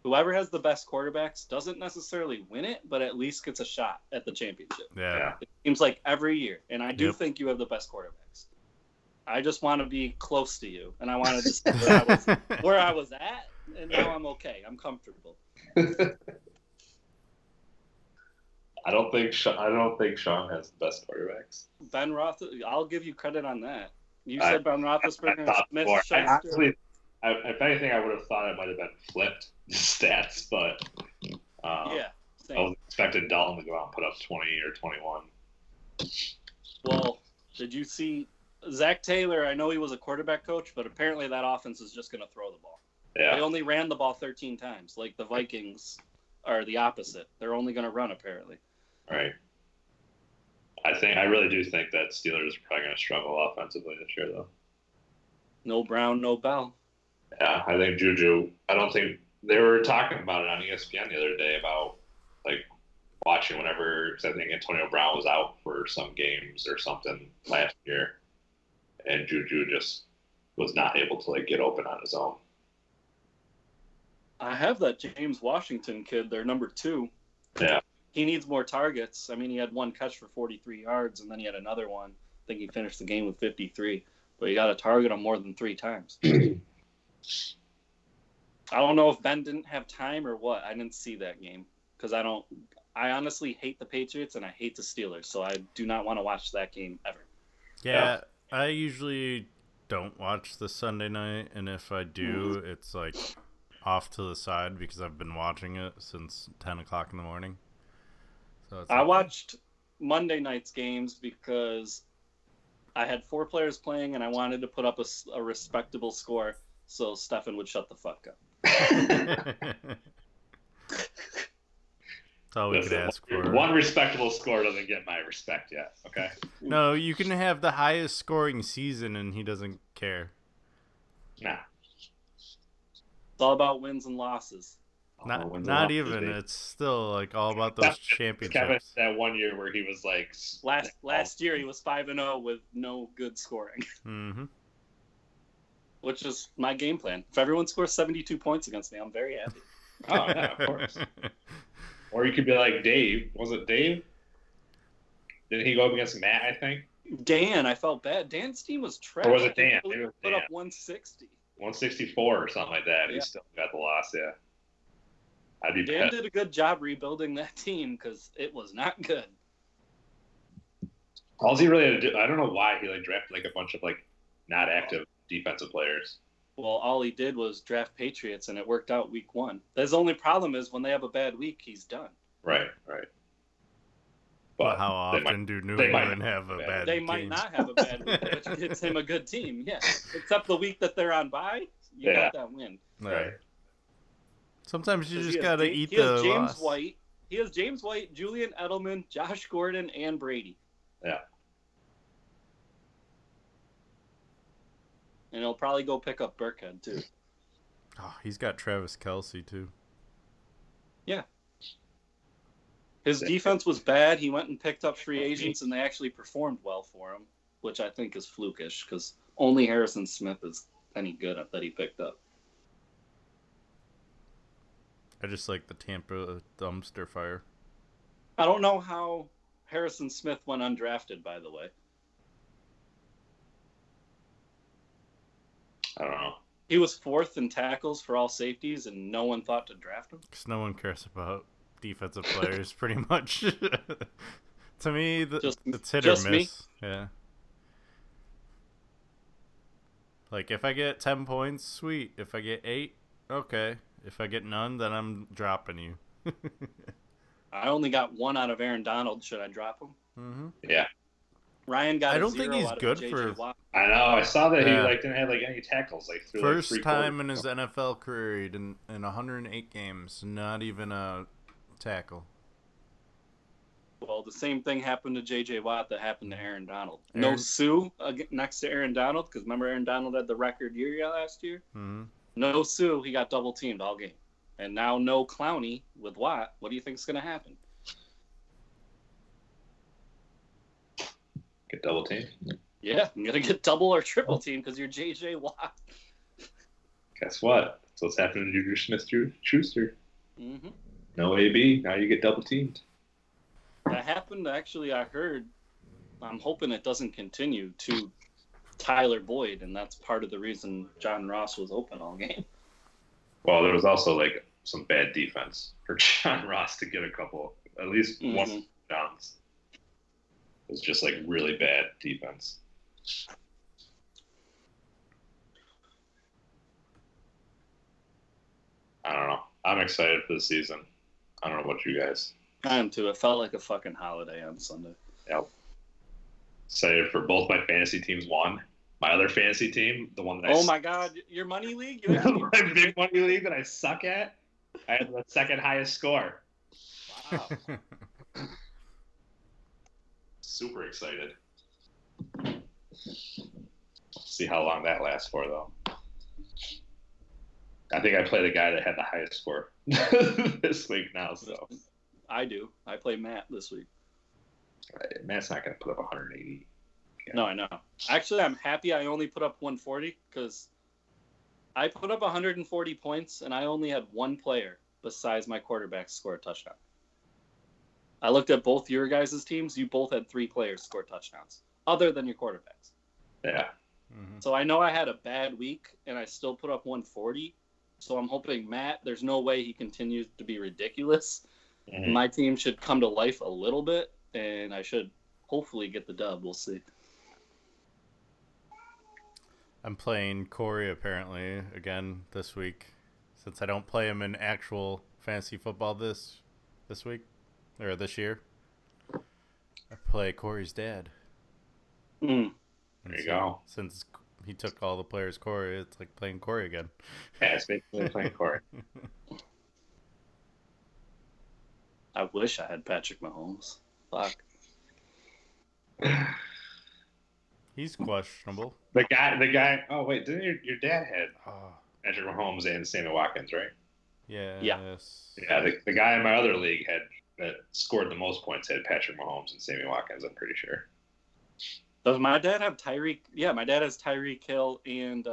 whoever has the best quarterbacks doesn't necessarily win it, but at least gets a shot at the championship. Yeah. It seems like every year, and I do think you have the best quarterbacks. I just want to be close to you, and I wanted to see where I was at, and now I'm okay. I'm comfortable. I don't think Sean has the best quarterbacks. Ben I'll give you credit on that. You said Ben Roethlisberger and Smith Schuster. If anything, I would have thought it might have been flipped stats, but yeah, same. I was expecting Dalton to go out and put up 20 or 21. Well, did you see Zach Taylor? I know he was a quarterback coach, but apparently that offense is just going to throw the ball. Yeah. They only ran the ball 13 times. Like the Vikings are the opposite. They're only going to run apparently. Right. I really do think that Steelers are probably going to struggle offensively this year, though. No Brown, no Bell. Yeah, I think Juju. I don't think they were talking about it on ESPN the other day about like watching whenever, because I think Antonio Brown was out for some games or something last year, and Juju just was not able to like get open on his own. I have that James Washington kid. They're number 2. Yeah. he needs more targets. I mean, he had one catch for 43 yards, and then he had another one. I think he finished the game with 53. But you got to target him more than 3 times. I don't know if Ben didn't have time or what. I didn't see that game because I honestly hate the Patriots and I hate the Steelers, so I do not want to watch that game ever. Yeah, I usually don't watch the Sunday night, and if I do, it's like off to the side because I've been watching it since 10 o'clock in the morning. So it's I watched Monday night's games because I had 4 players playing and I wanted to put up a respectable score so Stefan would shut the fuck up. That's all we could ask for. One respectable score doesn't get my respect yet, okay? No, you can have the highest scoring season and he doesn't care. Nah. It's all about wins and losses. Not even. It's still like all about those championships. Kevin, that one year where he was like last year he was 5-0 with no good scoring. Mm-hmm. Which is my game plan. If everyone scores 72 points against me, I'm very happy. Oh yeah, of course. Or you could be like Dave. Was it Dave? Didn't he go up against Matt, I think? Dan, I felt bad. Dan's team was trash. Or was it Dan? He put up 160. 164 or something like that. Yeah. He still got the loss, yeah. I'd be Dan did a good job rebuilding that team because it was not good. All he really had to do, I don't know why he drafted a bunch of not active defensive players. Well, all he did was draft Patriots, and it worked out week 1. His only problem is when they have a bad week, he's done. Right. But how often do New England have a bad They team? might not have a bad week, which gives him a good team, yeah. Except the week that they're on bye, you got that win. Right. Sometimes you just got to eat the James loss. White. He has James White, Julian Edelman, Josh Gordon, and Brady. Yeah. And he'll probably go pick up Burkhead, too. Oh, he's got Travis Kelce, too. Yeah. His defense was bad. He went and picked up free agents, and they actually performed well for him, which I think is flukish because only Harrison Smith is any good at that he picked up. I just like the Tampa dumpster fire. I don't know how Harrison Smith went undrafted, by the way. I don't know. He was 4th in tackles for all safeties, and no one thought to draft him. Because no one cares about defensive players, pretty much. To me, it's hit or miss. Me? Yeah. If I get 10 points, sweet. If I get 8, okay. If I get none, then I'm dropping you. I only got 1 out of Aaron Donald. Should I drop him? Mm-hmm. Yeah. Ryan got. I don't think he's good for. I know. I saw that he didn't have any tackles through first time in his NFL career, he didn't in 108 games, not even a tackle. Well, the same thing happened to J.J. Watt that happened to Aaron Donald. No Sue next to Aaron Donald because remember Aaron Donald had the record year last year. Mm-hmm. No Sue, he got double teamed all game, and now no Clowney with Watt. What do you think's going to happen? Get double teamed? Yeah, I'm going to get double or triple teamed because you're J.J. Watt. Guess what? That's what's happening to Juju Smith-Schuster. Mm-hmm. No AB. Now you get double teamed. That happened, actually, I heard. I'm hoping it doesn't continue to Tyler Boyd, and that's part of the reason John Ross was open all game. Well, there was also some bad defense for John Ross to get at least one downs. It was just really bad defense. I don't know. I'm excited for the season. I don't know about you guys. I am too. It felt like a fucking holiday on Sunday. Yep. Excited for both my fantasy teams won. My other fantasy team, the one that Oh my God, your money league? You my big money league that I suck at, I had the second highest score. Wow. Super excited. See how long that lasts for, though. I think I play the guy that had the highest score this week now. So I do. I play Matt this week. Matt's not going to put up 180. Yeah. No, I know. Actually, I'm happy I only put up 140 because I put up 140 points and I only had one player besides my quarterback score a touchdown. I looked at both your guys' teams. You both had 3 players score touchdowns, other than your quarterbacks. Yeah. Mm-hmm. So I know I had a bad week, and I still put up 140. So I'm hoping Matt, there's no way he continues to be ridiculous. Mm-hmm. My team should come to life a little bit, and I should hopefully get the dub. We'll see. I'm playing Cory apparently again this week, since I don't play him in actual fantasy football this week or this year. I play Cory's dad. Mm. There you go. Since he took all the players Cory, it's like playing Cory again. Yeah, it's basically playing Cory. I wish I had Patrick Mahomes. Fuck. He's questionable. The guy. Oh wait, didn't your dad had Oh, Patrick Mahomes and Sammy Watkins, right? yes. Yeah, the guy in my other league that scored the most points had Patrick Mahomes and Sammy Watkins. I'm pretty sure. Does my dad have Tyreek? Yeah, my dad has Tyreek Hill and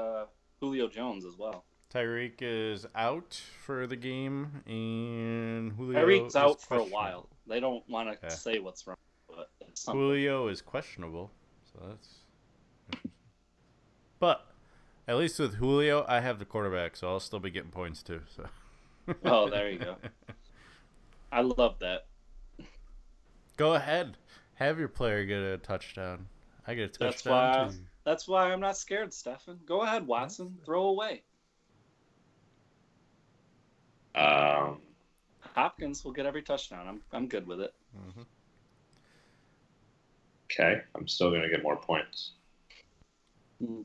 Julio Jones as well. Tyreek is out for the game, and Julio Tyreek's is out for a questionable. while. They don't want to Yeah. say what's wrong, but it's something. Julio is questionable, so that's interesting. But at least with Julio, I have the quarterback, so I'll still be getting points too. So. Oh, there you go. I love that. Go ahead, have your player get a touchdown. I get a That's touchdown why. too. That's why I'm not scared, Stefan. Go ahead, Watson. Throw away. Hopkins will get every touchdown. I'm good with it. Mm-hmm. Okay, I'm still gonna get more points. Mm.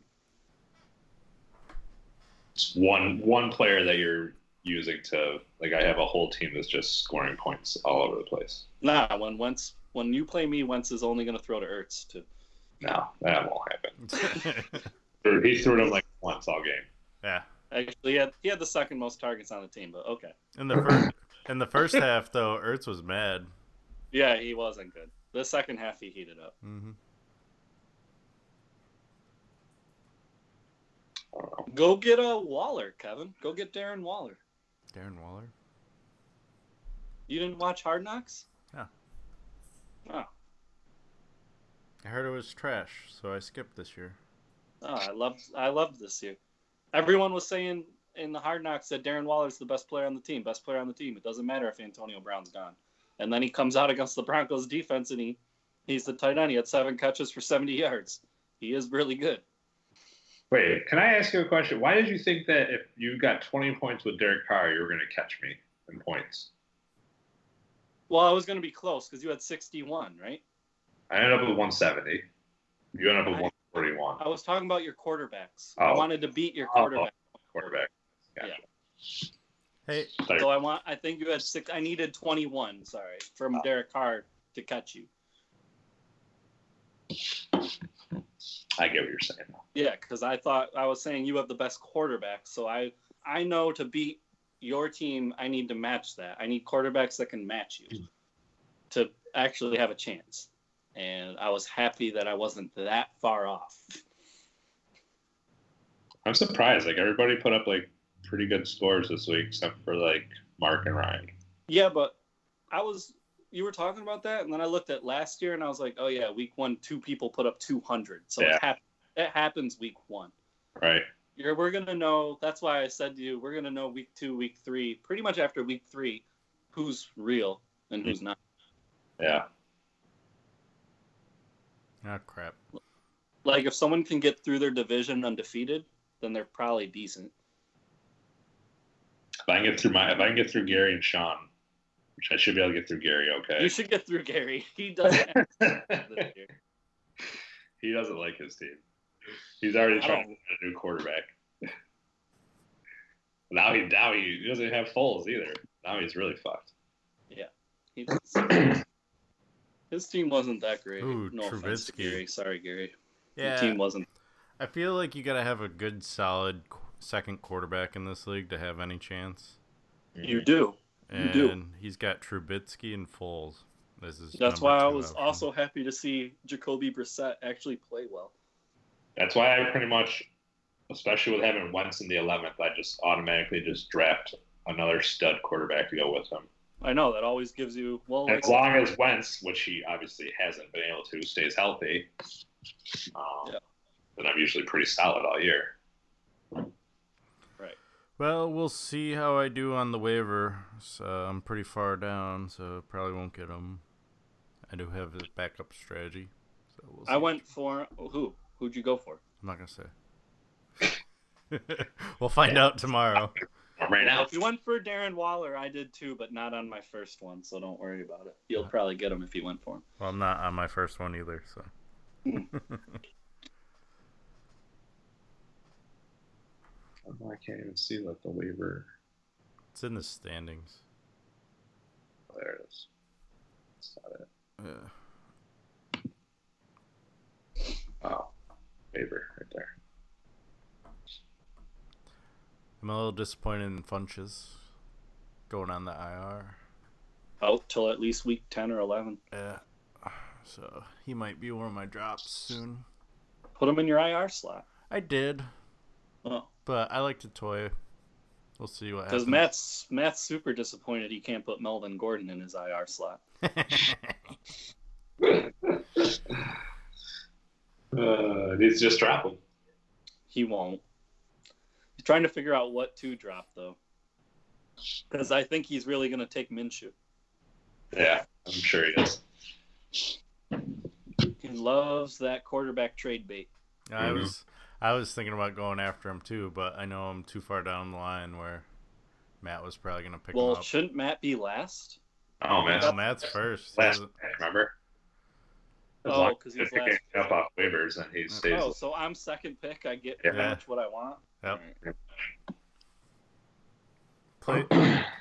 It's one player that you're using to I have a whole team that's just scoring points all over the place. Nah, when you play me, Wentz is only going to throw to Ertz too. No, that won't happen. He threw it like once all game. Yeah. Actually, he had the second most targets on the team, but okay. In the first half, though, Ertz was mad. Yeah, he wasn't good. The second half, he heated up. Mm-hmm. Go get a Waller, Kevin. Go get Darren Waller. Darren Waller. You didn't watch Hard Knocks? No. Oh. I heard it was trash, so I skipped this year. Oh, I loved this year. Everyone was saying in the Hard Knocks that Darren Waller's the best player on the team. It doesn't matter if Antonio Brown's gone. And then he comes out against the Broncos defense, and he's the tight end. He had 7 catches for 70 yards. He is really good. Wait, can I ask you a question? Why did you think that if you got 20 points with Derek Carr, you were going to catch me in points? Well, I was going to be close because you had 61, right? I ended up with 170. You ended up with 141. I was talking about your quarterbacks. Oh. I wanted to beat your quarterback. Quarterback. Gotcha. Yeah. Hey, So I think you had 6. I needed 21, from Derek Carr to catch you. I get what you're saying. Yeah, because I was saying you have the best quarterback. So I know to beat your team, I need to match that. I need quarterbacks that can match you to actually have a chance. And I was happy that I wasn't that far off. I'm surprised. Everybody put up pretty good scores this week, except for Mark and Ryan. Yeah, but you were talking about that, and then I looked at last year, and I was like, oh yeah, week 1, 2 people put up 200. So Yeah. It happens week 1. Right. We're going to know, that's why I said to you, we're going to know week 2, week 3, pretty much after week 3, who's real and who's not. Yeah. oh crap. If someone can get through their division undefeated, then they're probably decent. If I can get through Gary and Sean, which I should be able to get through Gary, okay. You should get through Gary. He doesn't have this year. He doesn't like his team. He's already trying to get a new quarterback. Now he doesn't have Foles either. Now he's really fucked. Yeah. His team wasn't that great. Ooh, no offense to Trubisky. Gary. Sorry, Gary. Yeah. Your team wasn't. I feel like you gotta have a good, solid second quarterback in this league to have any chance. You do. And he's got Trubisky and Foles. That's why I was also happy to see Jacoby Brissett actually play well. That's why I pretty much, especially with having Wentz in the 11th, I just automatically draft another stud quarterback to go with him. I know that always gives you As long as Wentz, which he obviously hasn't been able to, stays healthy, then I'm usually pretty solid all year. Right. Well, we'll see how I do on the waiver. So I'm pretty far down, so probably won't get him. I do have a backup strategy. So we'll see. I went for who'd you go for? I'm not gonna say. We'll find out tomorrow. Right now, If you went for Darren Waller, I did too, but not on my first one, so don't worry about it. You'll probably get him if you went for him. Well, I'm not on my first one either, so. I can't even see the waiver. It's in the standings. Oh, there it is. That's not it. Yeah. Oh, waiver right there. I'm a little disappointed in Funches going on the IR. Out till at least week 10 or 11. Yeah. So he might be one of my drops soon. Put him in your IR slot. I did. Oh. But I like to toy. We'll see what happens. Because Matt's super disappointed he can't put Melvin Gordon in his IR slot. Needs to just drop him. He won't. He's trying to figure out what to drop, though. Because I think he's really going to take Minshew. Yeah, I'm sure he does. He loves that quarterback trade bait. I was thinking about going after him too, but I know I'm too far down the line where Matt was probably going to pick him up. Well, shouldn't Matt be last? Oh, man. No, Matt's first. Last pick, remember? Oh, because he's last. Up off waivers and he stays. Oh, so I'm second pick. I get pretty much what I want. Yep. Right.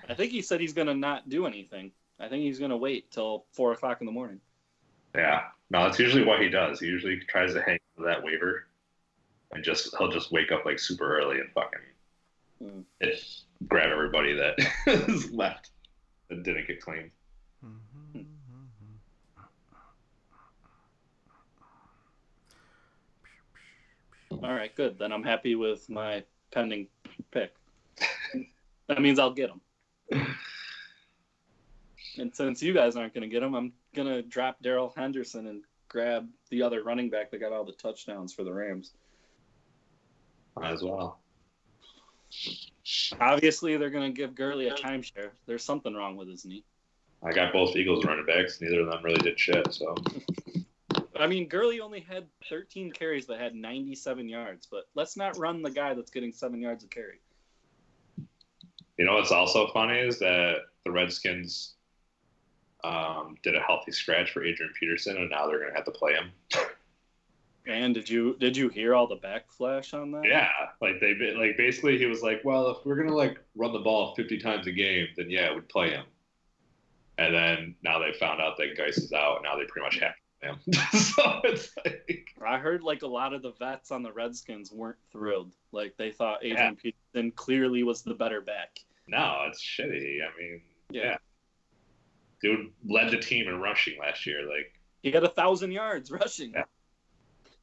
I think he said he's going to not do anything. I think he's going to wait till 4 o'clock in the morning. Yeah. No, that's usually what he does. He usually tries to hang on to that waiver and he'll just wake up like super early and fucking grab everybody that is left that didn't get claimed. All right, good. Then I'm happy with my pending pick. That means I'll get him. And since you guys aren't going to get him, I'm going to drop Darrell Henderson and grab the other running back that got all the touchdowns for the Rams. Might as well. Obviously, they're going to give Gurley a timeshare. There's something wrong with his knee. I got both Eagles running backs. Neither of them really did shit, so. I mean, Gurley only had 13 carries but had 97 yards. But let's not run the guy that's getting 7 yards a carry. You know what's also funny is that the Redskins did a healthy scratch for Adrian Peterson, and now they're going to have to play him. And did you hear all the backflash on that? Yeah, basically he was like, well, if we're gonna run the ball 50 times a game, then yeah, we'd play him. And then now they found out that Geis is out, and now they pretty much have to play him. So it's like I heard a lot of the vets on the Redskins weren't thrilled. Like they thought Adrian Peterson clearly was the better back. No, it's shitty. I mean, yeah. Dude led the team in rushing last year. He had 1,000 yards rushing. Yeah.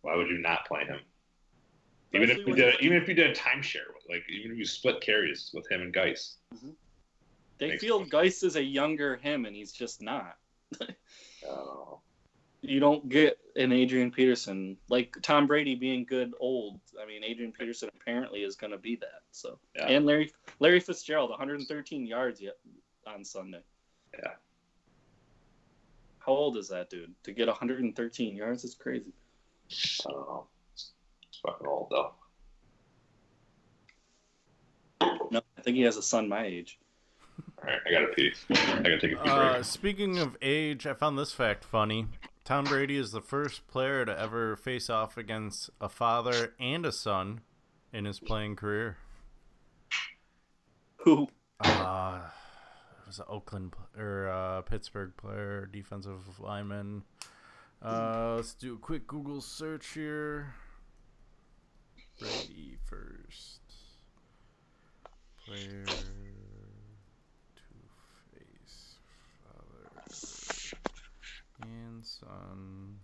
Why would you not play him? Even if you did a timeshare, even if you split carries with him and Geis. Mm-hmm. They feel Geis is a younger him, and he's just not. Oh. You don't get an Adrian Peterson like Tom Brady being good old. I mean, Adrian Peterson apparently is going to be that. So, and Larry Fitzgerald, 113 yards yet on Sunday. Yeah. How old is that dude? To get 113 yards is crazy. I don't know. It's fucking old, though. No, I think he has a son my age. All right, I got to pee. I got to take a pee break. Speaking of age, I found this fact funny. Tom Brady is the first player to ever face off against a father and a son in his playing career. Who? It was an Oakland or Pittsburgh player, defensive lineman. Let's do a quick Google search here. Brady first player to face father and son.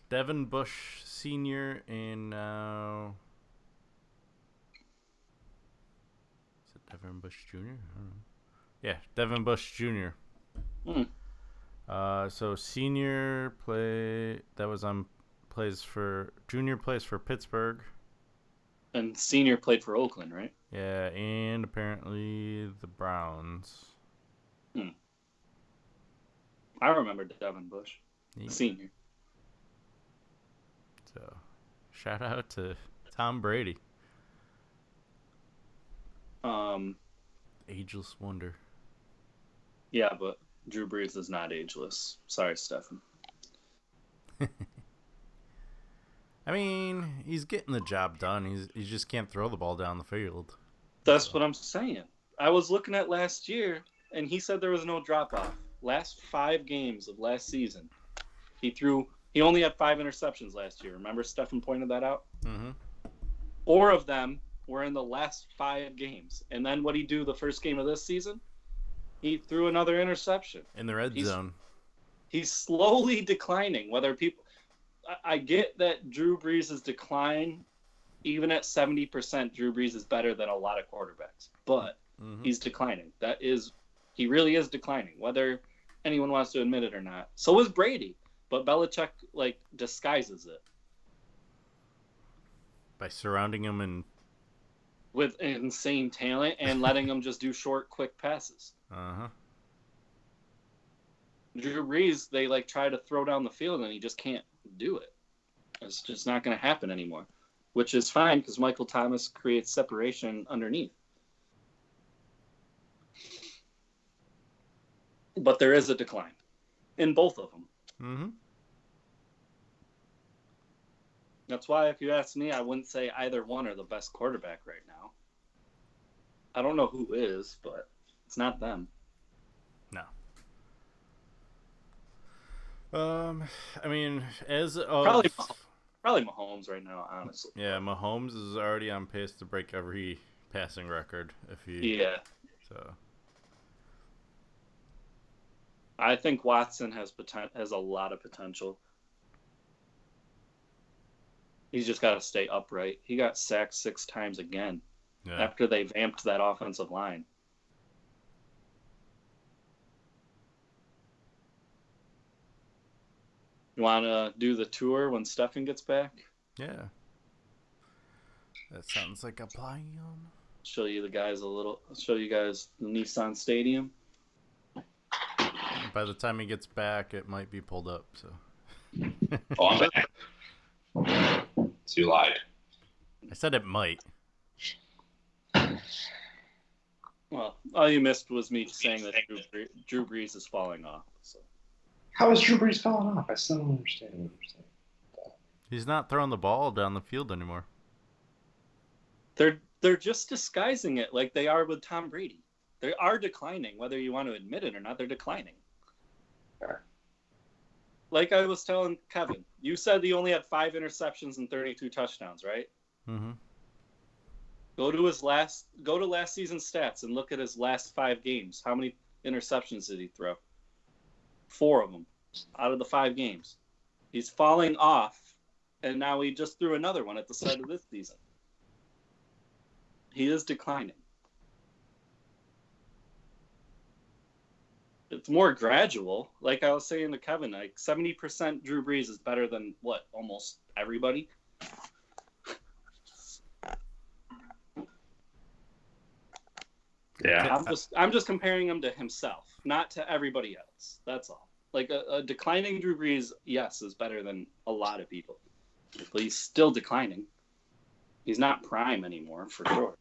Devin Bush Sr. and now is it Devin Bush Jr. I don't know. Yeah, Devin Bush Jr. So senior play that was on plays for junior plays for Pittsburgh. And senior played for Oakland, right? Yeah, and apparently the Browns. I remember Devin Bush, Yeah. senior. So, shout out to Tom Brady. Ageless wonder. Yeah, but Drew Brees is not ageless. Sorry, Stefan. I mean, he's getting the job done. He just can't throw the ball down the field. That's what I'm saying. I was looking at last year, and he said there was no drop-off. Last 5 games of last season, he only had 5 interceptions last year. Remember Stefan pointed that out? Mm-hmm. 4 of them were in the last 5 games. And then what did he do the first game of this season? He threw another interception. In the red zone. He's slowly declining. I get that Drew Brees' decline, even at 70%, Drew Brees is better than a lot of quarterbacks. But he's declining. He really is declining, whether anyone wants to admit it or not. So is Brady. But Belichick, disguises it. By surrounding him With insane talent and letting him just do short, quick passes. Uh-huh. Drew Brees, they try to throw down the field and he just can't do it. It's just not going to happen anymore, which is fine because Michael Thomas creates separation underneath. But there is a decline in both of them. Mm-hmm. That's why, if you ask me, I wouldn't say either one are the best quarterback right now. I don't know who is, but it's not them. No. I mean, as of... Probably Mahomes right now, honestly. Yeah, Mahomes is already on pace to break every passing record if he... Yeah. So... I think Watson has a lot of potential. He's just got to stay upright. He got sacked 6 times again after they vamped that offensive line. You want to do the tour when Stefan gets back? Yeah. That sounds like a plan. Show you guys the Nissan Stadium. By the time he gets back, it might be pulled up. So. Oh, I'm back. So you lied. I said it might. Well, all you missed was me saying that Drew Brees is falling off. So. How is Drew Brees falling off? I still don't understand what you're saying. He's not throwing the ball down the field anymore. They're just disguising it like they are with Tom Brady. They are declining, whether you want to admit it or not. They're declining. Sure. Like I was telling Kevin, you said he only had 5 interceptions and 32 touchdowns, right? Mm-hmm. Go to last season's stats and look at his last 5 games. How many interceptions did he throw? 4 of them out of the 5 games. He's falling off, and now he just threw another one at the start of this season. He is declining. It's more gradual. Like I was saying to Kevin, 70% Drew Brees is better than almost everybody. Yeah. I'm just comparing him to himself, not to everybody else. That's all. A declining Drew Brees, yes, is better than a lot of people. But he's still declining. He's not prime anymore, for sure.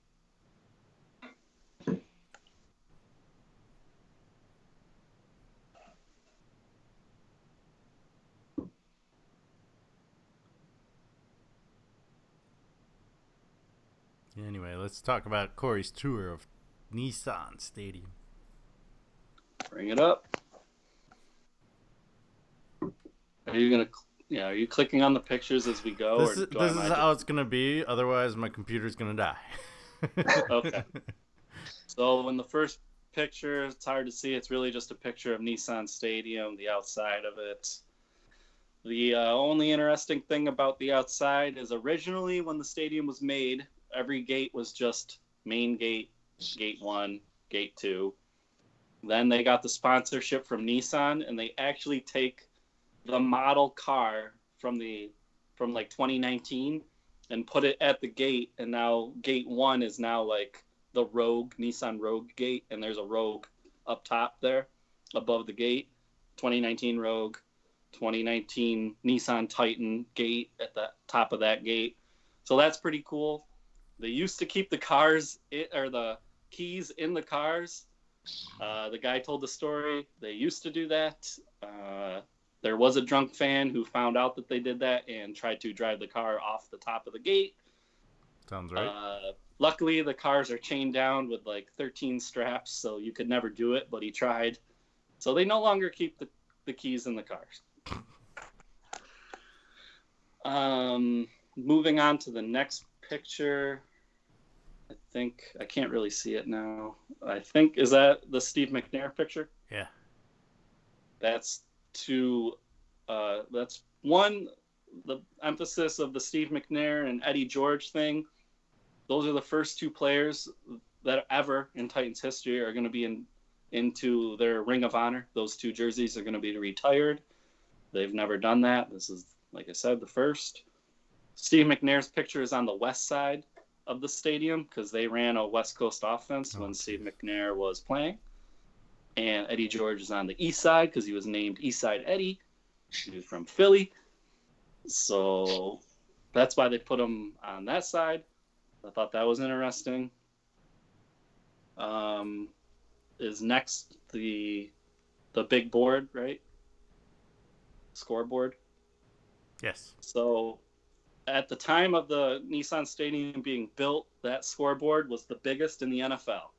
Anyway, let's talk about Cory's tour of Nissan Stadium. Bring it up. Are you clicking on the pictures as we go? This is how it's gonna be. Otherwise, my computer's gonna die. Okay. So in the first picture, it's hard to see. It's really just a picture of Nissan Stadium, the outside of it. The only interesting thing about the outside is originally when the stadium was made, every gate was just main gate, Gate 1, Gate 2. Then they got the sponsorship from Nissan, and they actually take the model car from like 2019 and put it at the gate, and now Gate 1 is now like the Rogue, Nissan Rogue gate, and there's a Rogue up top there above the gate. 2019 Rogue, 2019 Nissan Titan gate at the top of that gate. So that's pretty cool. They used to keep the keys in the cars. The guy told the story. They used to do that. There was a drunk fan who found out that they did that and tried to drive the car off the top of the gate. Sounds right. Luckily, the cars are chained down with like 13 straps, so you could never do it, but he tried. So they no longer keep the keys in the cars. Moving on to the next picture. I can't really see it now. Is that the Steve McNair picture? Yeah. That's one, the emphasis of the Steve McNair and Eddie George thing. Those are the first two players that ever in Titans history are going to be into their Ring of Honor. Those two jerseys are going to be retired. They've never done that. This is, like I said, the first. Steve McNair's picture is on the west side of the stadium because they ran a West Coast offense when Steve McNair was playing. And Eddie George is on the east side because he was named Eastside Eddie. He was from Philly. So that's why they put him on that side. I thought that was interesting. Is next the big board, right? Scoreboard. Yes. So at the time of the Nissan Stadium being built, that scoreboard was the biggest in the NFL.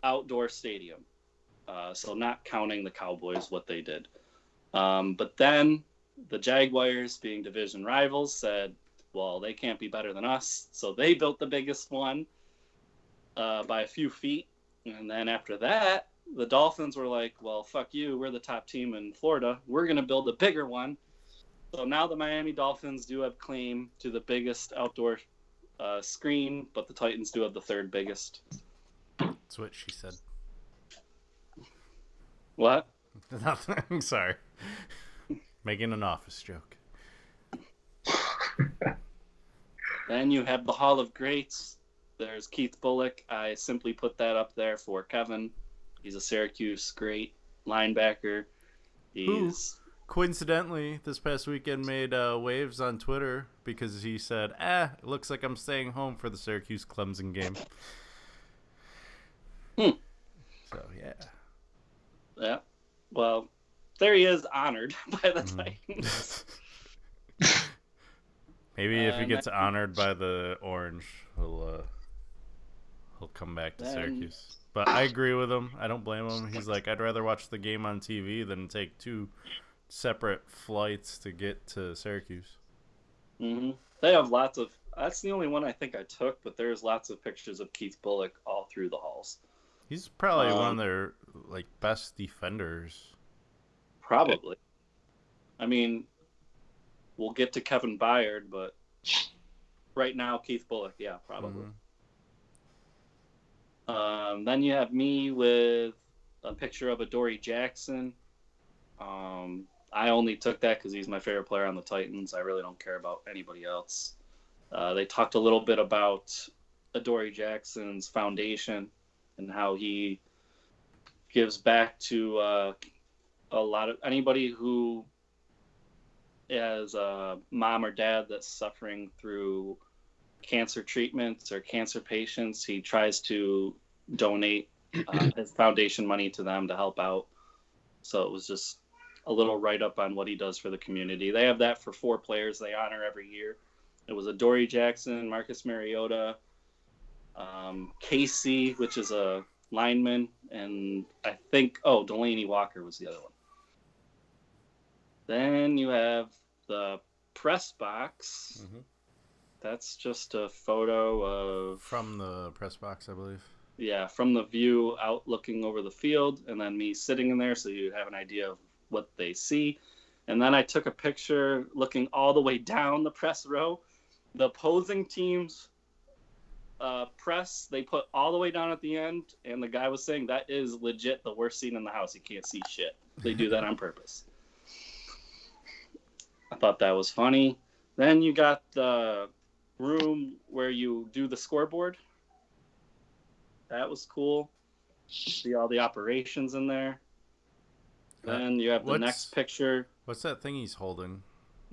Outdoor stadium. So not counting the Cowboys, what they did. But then the Jaguars, being division rivals, said, well, they can't be better than us. So they built the biggest one by a few feet. And then after that, the Dolphins were like, well, fuck you. We're the top team in Florida. We're going to build a bigger one. So now the Miami Dolphins do have claim to the biggest outdoor screen, but the Titans do have the third biggest. That's what she said. What? Nothing. Sorry. Making an office joke. Then you have the Hall of Greats. There's Keith Bullock. I simply put that up there for Kevin. He's a Syracuse great linebacker. He's... coincidentally, this past weekend made waves on Twitter because he said, it looks like I'm staying home for the Syracuse Clemson game. So, yeah. Yeah. Well, there he is, honored by the Titans. Maybe if he gets honored by the Orange, he'll come back to Syracuse. But I agree with him. I don't blame him. He's like, I'd rather watch the game on TV than take two separate flights to get to Syracuse. Mm-hmm. They have lots of... That's the only one I think I took, but there's lots of pictures of Keith Bullock all through the halls. He's probably one of their best defenders. Probably. I mean, we'll get to Kevin Byard, but right now Keith Bullock, yeah, probably. Mm-hmm. Then you have me with a picture of Adoree Jackson. I only took that because he's my favorite player on the Titans. I really don't care about anybody else. They talked a little bit about Adoree Jackson's foundation and how he gives back to a lot of anybody who has a mom or dad that's suffering through cancer treatments or cancer patients. He tries to donate his foundation money to them to help out. So it was just a little write-up on what he does for the community. They have that for 4 players they honor every year. It was Adoree Jackson, Marcus Mariota, Casey, which is a lineman, and I think, Delaney Walker was the other one. Then you have the press box. Mm-hmm. That's just a photo of... From the press box, I believe. Yeah, from the view out looking over the field, and then me sitting in there so you have an idea of what they see. And then I took a picture looking all the way down the press row. The opposing team's press they put all the way down at the end, and the guy was saying that is legit the worst scene in the house. You can't see shit. They do that on purpose. I thought that was funny. Then you got the room where you do the scoreboard. That was cool. See all the operations in there. Then you have the next picture. What's that thing he's holding?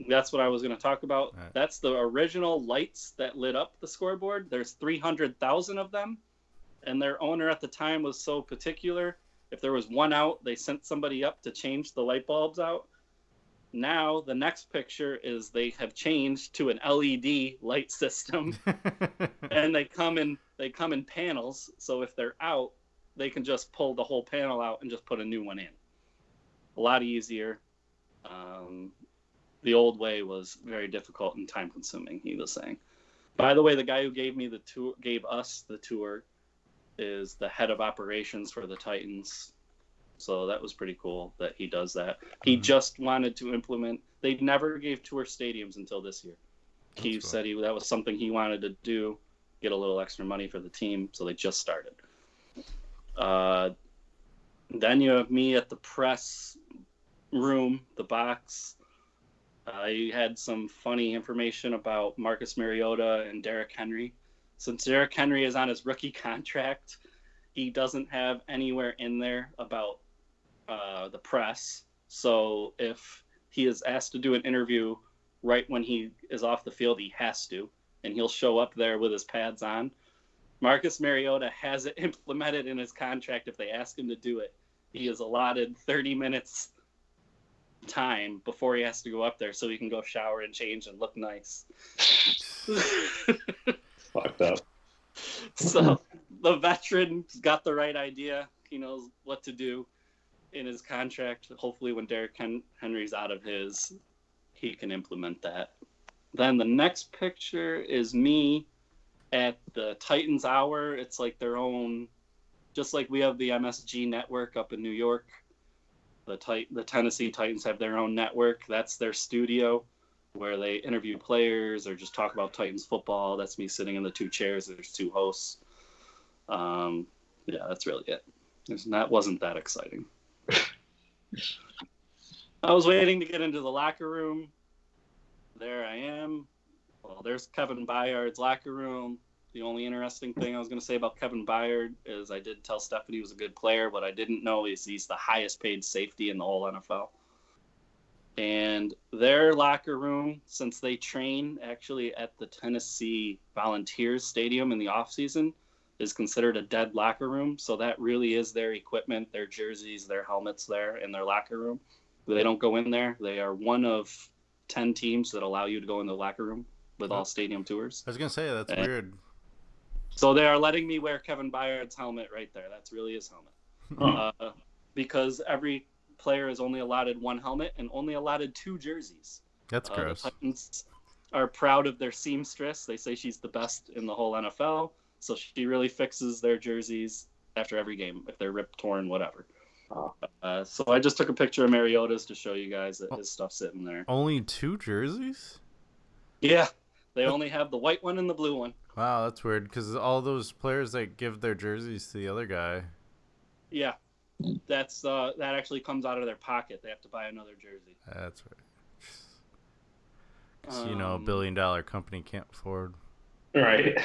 That's what I was going to talk about. Right. That's the original lights that lit up the scoreboard. There's 300,000 of them. And their owner at the time was so particular. If there was one out, they sent somebody up to change the light bulbs out. Now, the next picture is they have changed to an LED light system. And they come in panels. So if they're out, they can just pull the whole panel out and just put a new one in. A lot easier. The old way was very difficult and time consuming, he was saying. By the way, the guy who gave us the tour is the head of operations for the Titans. So that was pretty cool that he does that. He just wanted to implement, they never gave tour stadiums until this year. He said that was something he wanted to do, get a little extra money for the team, so they just started. Then you have me at the press room, the box. I had some funny information about Marcus Mariota and Derrick Henry. Since Derrick Henry is on his rookie contract, he doesn't have anywhere in there about the press. So if he is asked to do an interview right when he is off the field, he has to, and he'll show up there with his pads on. Marcus Mariota has it implemented in his contract. If they ask him to do it, he is allotted 30 minutes time before he has to go up there so he can go shower and change and look nice. Fucked up. So the veteran got the right idea. He knows what to do in his contract. Hopefully when Derrick Henry's out of his, he can implement that. Then the next picture is me at the Titans Hour. It's like their own, just like we have the MSG network up in New York. The Tennessee Titans have their own network. That's their studio where they interview players or just talk about Titans football. That's me sitting in the two chairs. There's two hosts. Yeah, that's really it. That wasn't that exciting. I was waiting to get into the locker room. There I am. Well, there's Kevin Byard's locker room. The only interesting thing I was going to say about Kevin Byard is I did tell Stephanie he was a good player. What I didn't know is he's the highest paid safety in the whole NFL. And their locker room, since they train actually at the Tennessee Volunteers Stadium in the offseason, is considered a dead locker room. So that really is their equipment, their jerseys, their helmets there in their locker room. They don't go in there. They are one of 10 teams that allow you to go in the locker room with all stadium tours. I was going to say, that's weird. So they are letting me wear Kevin Byard's helmet right there. That's really his helmet. Because every player is only allotted one helmet and only allotted two jerseys. That's gross. The Titans are proud of their seamstress. They say she's the best in the whole NFL. So she really fixes their jerseys after every game, if they're ripped, torn, whatever. So I just took a picture of Mariota's to show you guys that his stuff's sitting there. Only two jerseys? Yeah. They only have the white one and the blue one. Wow, that's weird, because all those players that give their jerseys to the other guy. Yeah. That's that actually comes out of their pocket. They have to buy another jersey. That's right. Because, a $1 billion company can't afford. Right.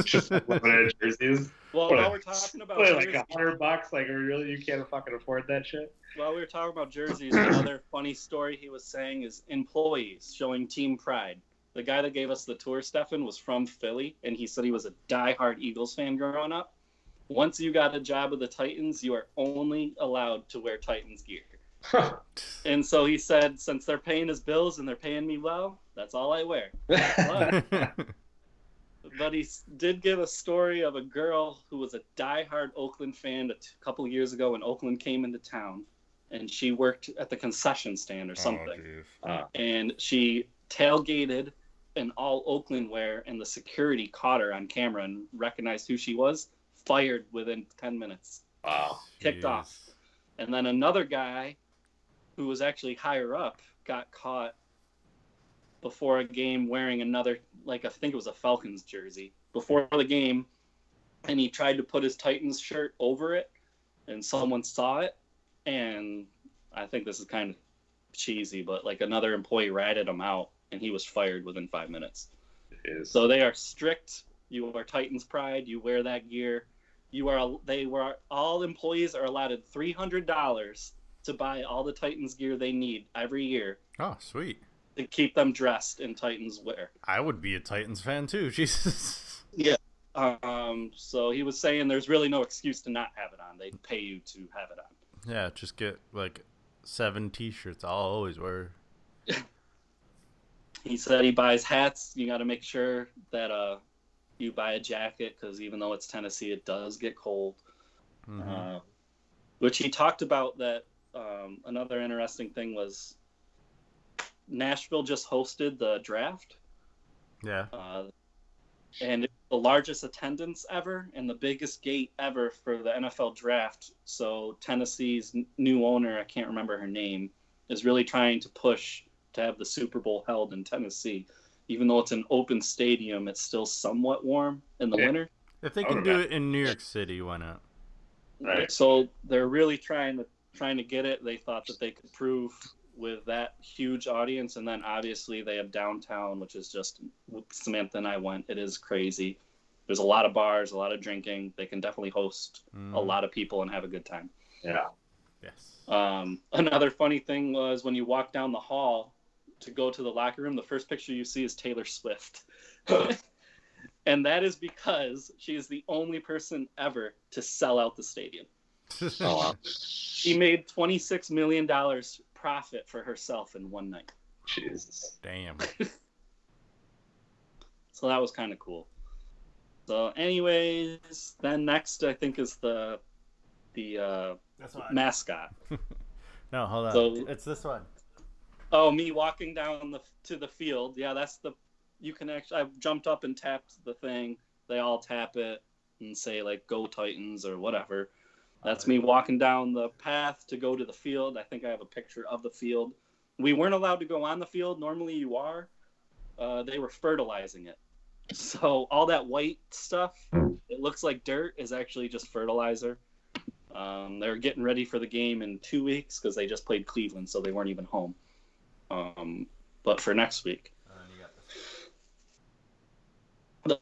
Just limited jerseys. Well, while we're talking about like $100, like really, you can't fucking afford that shit. While we were talking about jerseys, another funny story he was saying is employees showing team pride. The guy that gave us the tour, Stefan, was from Philly, and he said he was a diehard Eagles fan growing up. Once you got a job with the Titans, you are only allowed to wear Titans gear. And so he said, since they're paying his bills and they're paying me well, that's all I wear. But he did give a story of a girl who was a diehard Oakland fan a couple of years ago when Oakland came into town, and she worked at the concession stand or something. And she tailgated in all Oakland wear, and the security caught her on camera and recognized who she was. Fired within 10 minutes. Wow. Kicked off. And then another guy who was actually higher up got caught before a game wearing another, like I think it was a Falcons jersey, before the game, and he tried to put his Titans shirt over it, and someone saw it, and I think this is kind of cheesy, but like another employee ratted him out, and he was fired within 5 minutes. So they are strict. You are Titans pride. You wear that gear. All employees are allotted $300 to buy all the Titans gear they need every year. Oh, sweet. To keep them dressed in Titans wear. I would be a Titans fan too. Jesus. Yeah. So he was saying there's really no excuse to not have it on. They'd pay you to have it on. Yeah, just get like 7 T-shirts. I'll always wear. He said he buys hats. You got to make sure that you buy a jacket, because even though it's Tennessee, it does get cold. Mm-hmm. Which he talked about that. Another interesting thing was Nashville just hosted the draft. Yeah. And it's the largest attendance ever and the biggest gate ever for the NFL draft. So Tennessee's new owner, I can't remember her name, is really trying to push to have the Super Bowl held in Tennessee. Even though it's an open stadium, it's still somewhat warm in the winter. If they can do it in New York City, why not? Right. So they're really trying to get it. They thought that they could prove with that huge audience, and then obviously they have downtown, which is just, Samantha and I went. It is crazy. There's a lot of bars, a lot of drinking. They can definitely host a lot of people and have a good time. Yeah. Yes. Another funny thing was when you walk down the hall to go to the locker room, the first picture you see is Taylor Swift. And that is because she is the only person ever to sell out the stadium. Oh, wow. She made $26 million profit for herself in one night. Jesus. Damn. So that was kind of cool. So anyways, then next I think is the mascot. No, hold on. So, it's this one. Oh, me walking down to the field. Yeah, you can actually, I jumped up and tapped the thing. They all tap it and say like, "Go Titans" or whatever. That's me walking down the path to go to the field. I think I have a picture of the field. We weren't allowed to go on the field. Normally you are. They were fertilizing it. So all that white stuff, it looks like dirt, is actually just fertilizer. They're getting ready for the game in 2 weeks because they just played Cleveland, so they weren't even home. But for next week.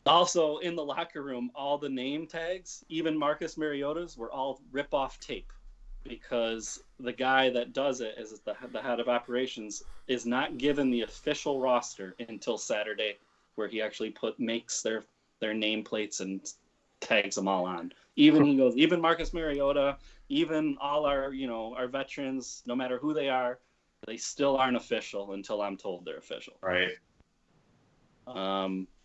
Also, in the locker room, all the name tags, even Marcus Mariota's, were all rip-off tape, because the guy that does it, is the head of operations, is not given the official roster until Saturday, where he actually makes their nameplates and tags them all on. Even Marcus Mariota, even all our veterans, no matter who they are, they still aren't official until I'm told they're official. Right.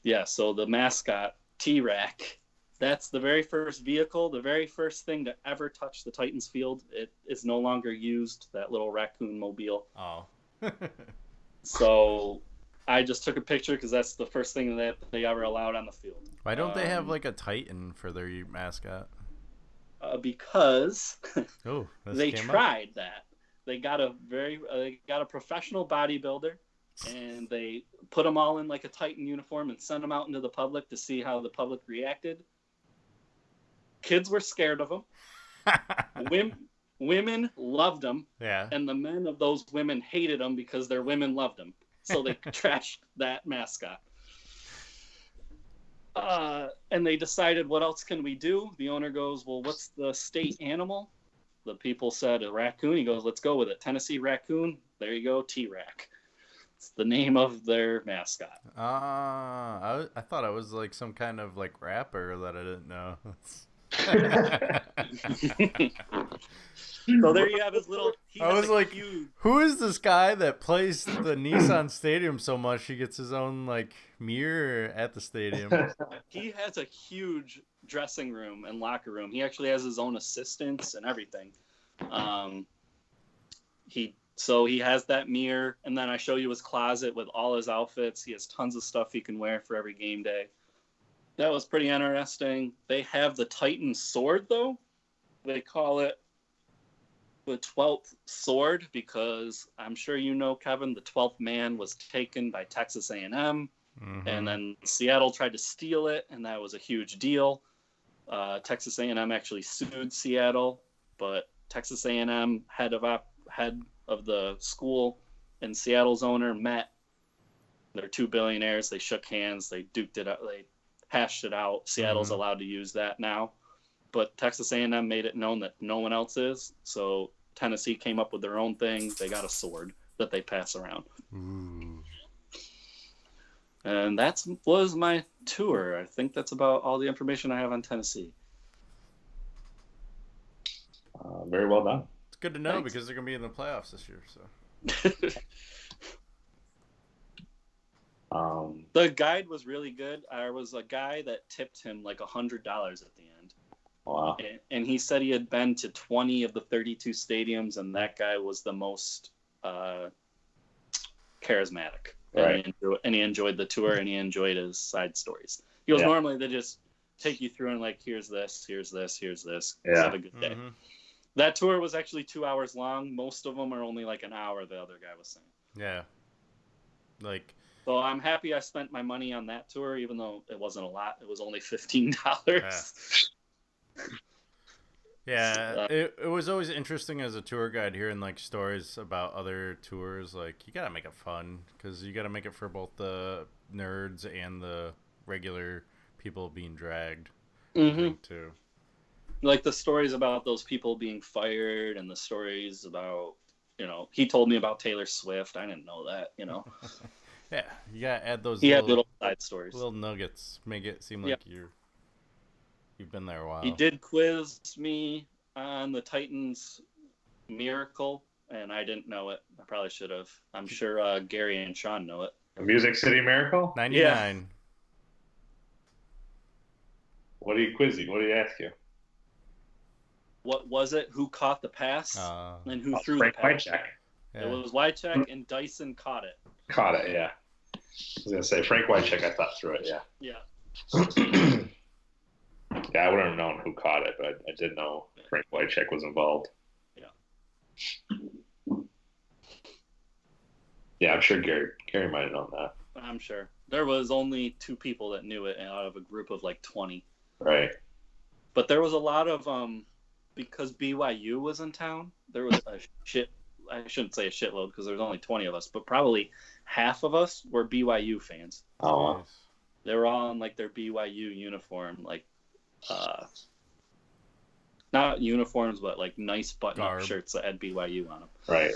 Yeah, so the mascot, T-Rack, that's the very first vehicle, the very first thing to ever touch the Titans field. It is no longer used, that little raccoon mobile. Oh. So I just took a picture because that's the first thing that they ever allowed on the field. Why don't they have like a Titan for their mascot? Because oh, they tried that. They got a professional bodybuilder, and they put them all in like a Titan uniform and sent them out into the public to see how the public reacted. Kids were scared of them. Women loved them. Yeah. And the men of those women hated them because their women loved them. So they trashed that mascot. And they decided, what else can we do? The owner goes, well, what's the state animal? The people said a raccoon. He goes, let's go with it. Tennessee raccoon. There you go, T-Rack. It's the name of their mascot. I thought I was like some kind of like rapper that I didn't know. So there you have his little. I was like, who is this guy that plays the Nissan Stadium so much he gets his own like mirror at the stadium? He has a huge dressing room and locker room. He actually has his own assistants and everything. He has that mirror, and then I show you his closet with all his outfits. He has tons of stuff he can wear for every game day. That was pretty interesting. They have the Titan sword, though. They call it the 12th sword because I'm sure you know, Kevin, the 12th man was taken by Texas A&M. And then Seattle tried to steal it, and that was a huge deal. Texas A&M actually sued Seattle, but Texas A&M head of the school and Seattle's owner met. They're two billionaires. They shook hands. They duked it out. They hashed it out. Seattle's allowed to use that now, but Texas A&M made it known that no one else is. So Tennessee came up with their own thing. They got a sword that they pass around. And that was my tour. I think that's about all the information I have on Tennessee. Very well done. It's good to know. Thanks. Because they're going to be in the playoffs this year. So The guide was really good. There was a guy that tipped him like $100 at the end. Wow. And he said he had been to 20 of the 32 stadiums, and that guy was the most charismatic. Right. And he enjoyed the tour, and he enjoyed his side stories. He goes, normally they just take you through and like, here's this, here's this, here's this. Yeah. Have a good day. That tour was actually 2 hours long. Most of them are only like an hour, the other guy was saying. yeah, like So I'm happy I spent my money on that tour, even though it wasn't a lot. It was only $15. yeah, it was always interesting as a tour guide hearing like stories about other tours. Like you gotta make it fun because you gotta make it for both the nerds and the regular people being dragged. I think, too. Like the stories about those people being fired, and the stories about, he told me about Taylor Swift. I didn't know that, Yeah, you gotta add those. He had little side stories, little nuggets, make it seem like you've been there a while. He did quiz me on the Titans miracle, and I didn't know it. I probably should have. I'm sure Gary and Sean know it. A Music City Miracle? 99. Yeah. What do you quiz you? What do you ask you? What was it? Who caught the pass? And who threw Frank the pass? Wycheck. Yeah. It was Wycheck, and Dyson caught it. Caught it, yeah. I was going to say, Frank Wycheck, I thought threw it, yeah. Yeah. Yeah, I wouldn't have known who caught it, but I did know Frank Wycheck was involved. Yeah. Yeah, I'm sure Gary might have known that. I'm sure. There was only 2 people that knew it out of a group of like 20. Right. But there was a lot of because BYU was in town, there was I shouldn't say a shitload because there's only 20 of us, but probably half of us were BYU fans. Oh, wow. They were all in like their BYU uniform, like not uniforms, but like nice button-up shirts that had BYU on them. Right.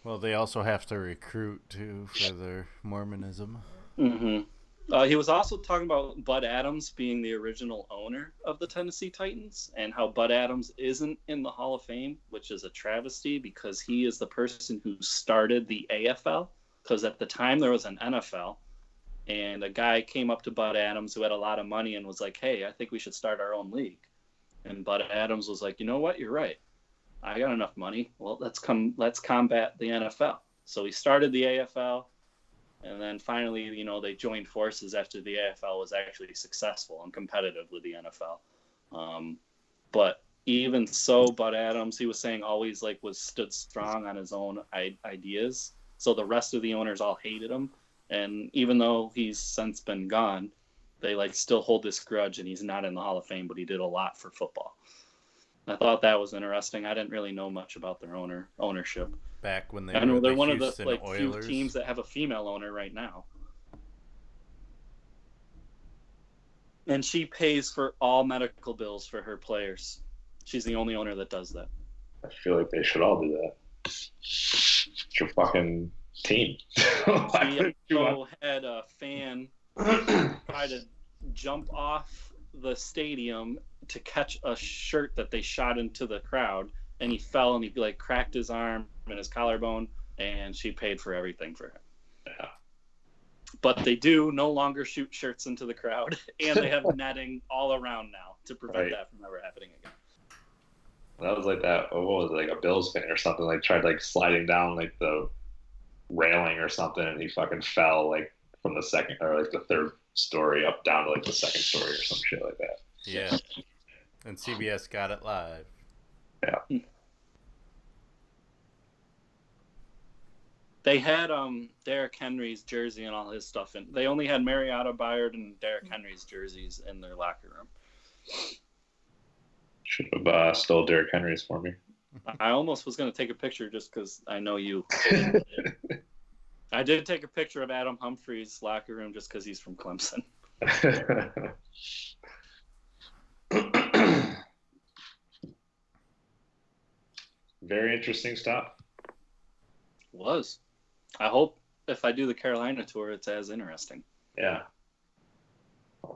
Well, they also have to recruit too for their Mormonism. He was also talking about Bud Adams being the original owner of the Tennessee Titans, and how Bud Adams isn't in the Hall of Fame, which is a travesty because he is the person who started the AFL. Because at the time there was an NFL, and a guy came up to Bud Adams who had a lot of money and was like, "Hey, I think we should start our own league." And Bud Adams was like, "You know what? You're right. I got enough money. Well, let's combat the NFL." So he started the AFL. And then finally, they joined forces after the AFL was actually successful and competitive with the NFL. But even so, Bud Adams, he was saying, always stood strong on his own ideas. So the rest of the owners all hated him. And even though he's since been gone, they still hold this grudge, and he's not in the Hall of Fame, but he did a lot for football. I thought that was interesting. I didn't really know much about their ownership. Back when I know they're one of the few few teams that have a female owner right now. And she pays for all medical bills for her players. She's the only owner that does that. I feel like they should all do that. It's your fucking team. She also had a fan try to jump off the stadium to catch a shirt that they shot into the crowd, and he fell and he cracked his arm and his collarbone, and she paid for everything for him. Yeah. But they do no longer shoot shirts into the crowd, and they have netting all around now to prevent that from ever happening again. That was like that. What was it, a Bills fan or something? Tried sliding down the railing or something, and he fucking fell from the second or the third story up down to the second story or some shit like that. Yeah. And CBS got it live. Yeah. They had Derrick Henry's jersey and all his stuff in. They only had Mariota, Byard, and Derrick Henry's jerseys in their locker room. Should have stole Derrick Henry's for me. I almost was going to take a picture just because I know you. I did take a picture of Adam Humphries' locker room just because he's from Clemson. Very interesting stuff. Was. I hope if I do the Carolina tour, it's as interesting. Yeah. I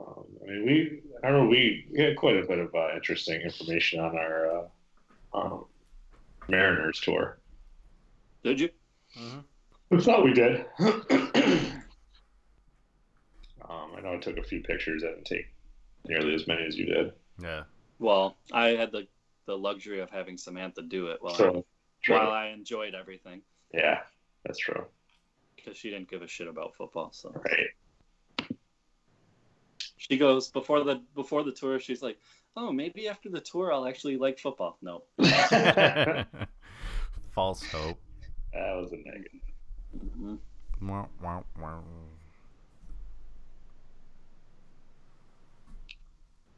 mean, we had quite a bit of interesting information on our Mariners tour. Did you? Mm-hmm. I thought we did. I know I took a few pictures. I didn't take nearly as many as you did. Yeah. Well, I had the luxury of having Samantha do it while I enjoyed everything. Yeah, that's true. Because she didn't give a shit about football. So right. She goes before the tour. She's like, "Oh, maybe after the tour, I'll actually like football." No. False hope. That was a negative. Mm-hmm. Wow, wow, wow.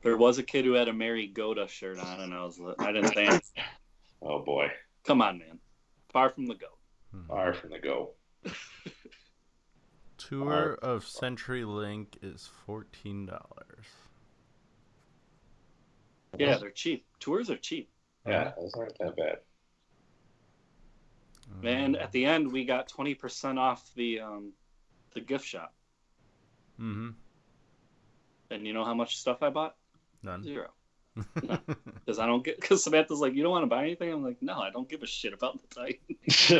There was a kid who had a Mary Goda shirt on, and I didn't think. Oh boy! Come on, man. Far from the goat. Far from the go. Tour of CenturyLink is $14. Yeah, they're cheap. Tours are cheap. Yeah, those aren't that bad. Man, at the end we got 20% off the gift shop. Mm-hmm. And you know how much stuff I bought? None. 0. Because Samantha's like, you don't want to buy anything? I'm like, no, I don't give a shit about the Titans.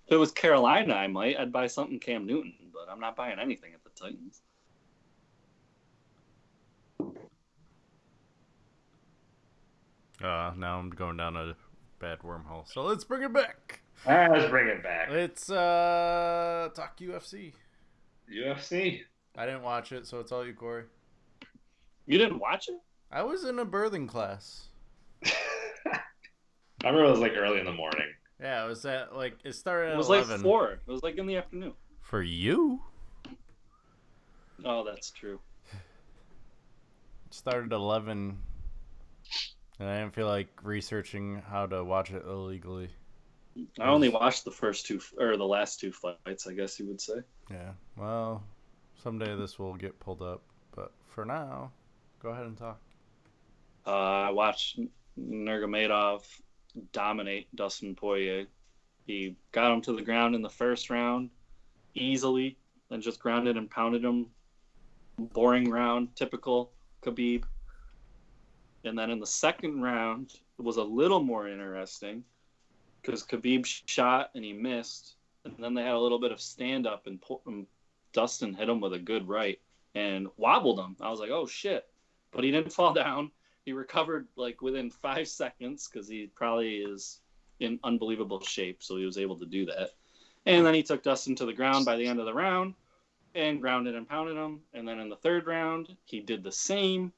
If it was Carolina, I'd buy something Cam Newton, but I'm not buying anything at the Titans. Now I'm going down a bad wormhole. So let's bring it back. Let's bring it back. Let's talk UFC. UFC. I didn't watch it, so it's all you, Cory. You didn't watch it? I was in a birthing class. I remember it was like early in the morning. Yeah, it was it started at 11. It was like 4. It was like in the afternoon. For you? Oh, that's true. It started at 11, and I didn't feel like researching how to watch it illegally. I only watched the last 2 fights, I guess you would say. Yeah, well, someday this will get pulled up, but for now, go ahead and talk. I watched Nurmagomedov dominate Dustin Poirier. He got him to the ground in the first round easily, then just grounded and pounded him. Boring round, typical Khabib. And then in the second round, it was a little more interesting because Khabib shot and he missed. And then they had a little bit of stand-up and Dustin hit him with a good right and wobbled him. I was like, oh, shit. But he didn't fall down. He recovered like within 5 seconds because he probably is in unbelievable shape, so he was able to do that. And then he took Dustin to the ground by the end of the round and grounded and pounded him. And then in the third round, he did the same.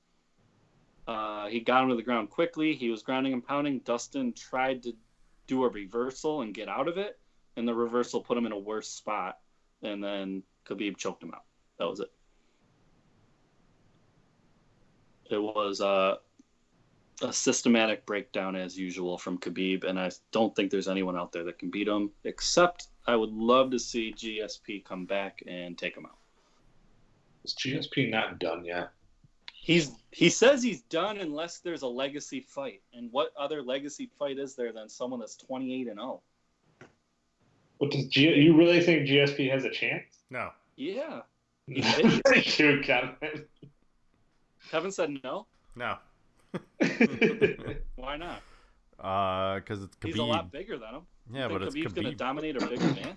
He got him to the ground quickly. He was grounding and pounding. Dustin tried to do a reversal and get out of it, and the reversal put him in a worse spot. And then Khabib choked him out. That was it. It was a systematic breakdown as usual from Khabib, and I don't think there's anyone out there that can beat him, except I would love to see GSP come back and take him out. Is GSP not done yet? He says he's done unless there's a legacy fight. And what other legacy fight is there than someone that's 28-0? What you really think GSP has a chance? No. Yeah. Shoot, Kevin. Kevin said no? No. Why not? Because it's Khabib. He's a lot bigger than him. Yeah, but it's Khabib's Khabib. going to dominate a bigger man?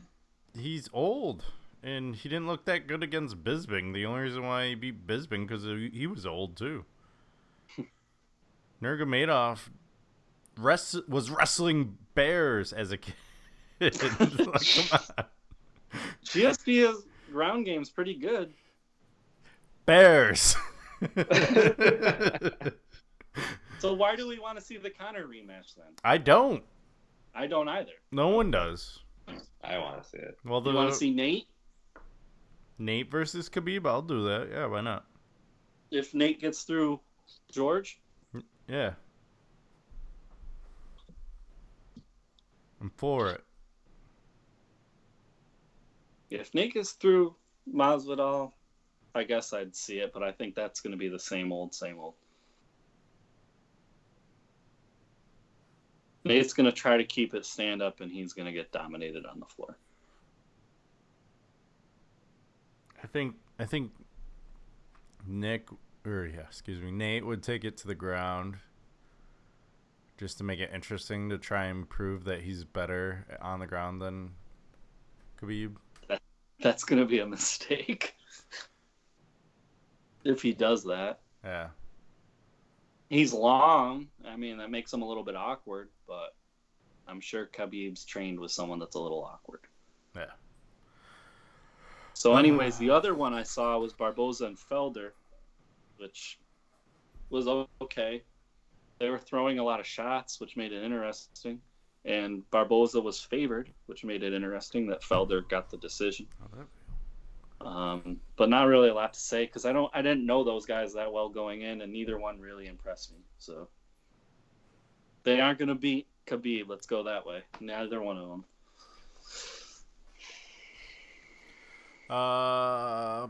He's old, and he didn't look that good against Bisping. The only reason why he beat Bisping because he was old too. Nurmagomedov was wrestling bears as a kid. Like, come on. GSP's ground game's pretty good. Bears. So why do we want to see the Conor rematch then? I don't. I don't either. No one does. I want to see it. Well, You want to see Nate? Nate versus Khabib? I'll do that. Yeah, why not? If Nate gets through George? Yeah. I'm for it. If Nate gets through Masvidal, I guess I'd see it, but I think that's going to be the same old, same old. Nate's going to try to keep it stand up, and he's going to get dominated on the floor. I think Nate would take it to the ground just to make it interesting to try and prove that he's better on the ground than Khabib. That's going to be a mistake. If he does that. Yeah. He's long. I mean, that makes him a little bit awkward, but I'm sure Khabib's trained with someone that's a little awkward. Yeah. So anyways, the other one I saw was Barboza and Felder, which was okay. They were throwing a lot of shots, which made it interesting. And Barboza was favored, which made it interesting that Felder got the decision. But not really a lot to say because I didn't know those guys that well going in, and neither one really impressed me. So they aren't going to beat Khabib. Let's go that way. Neither one of them. I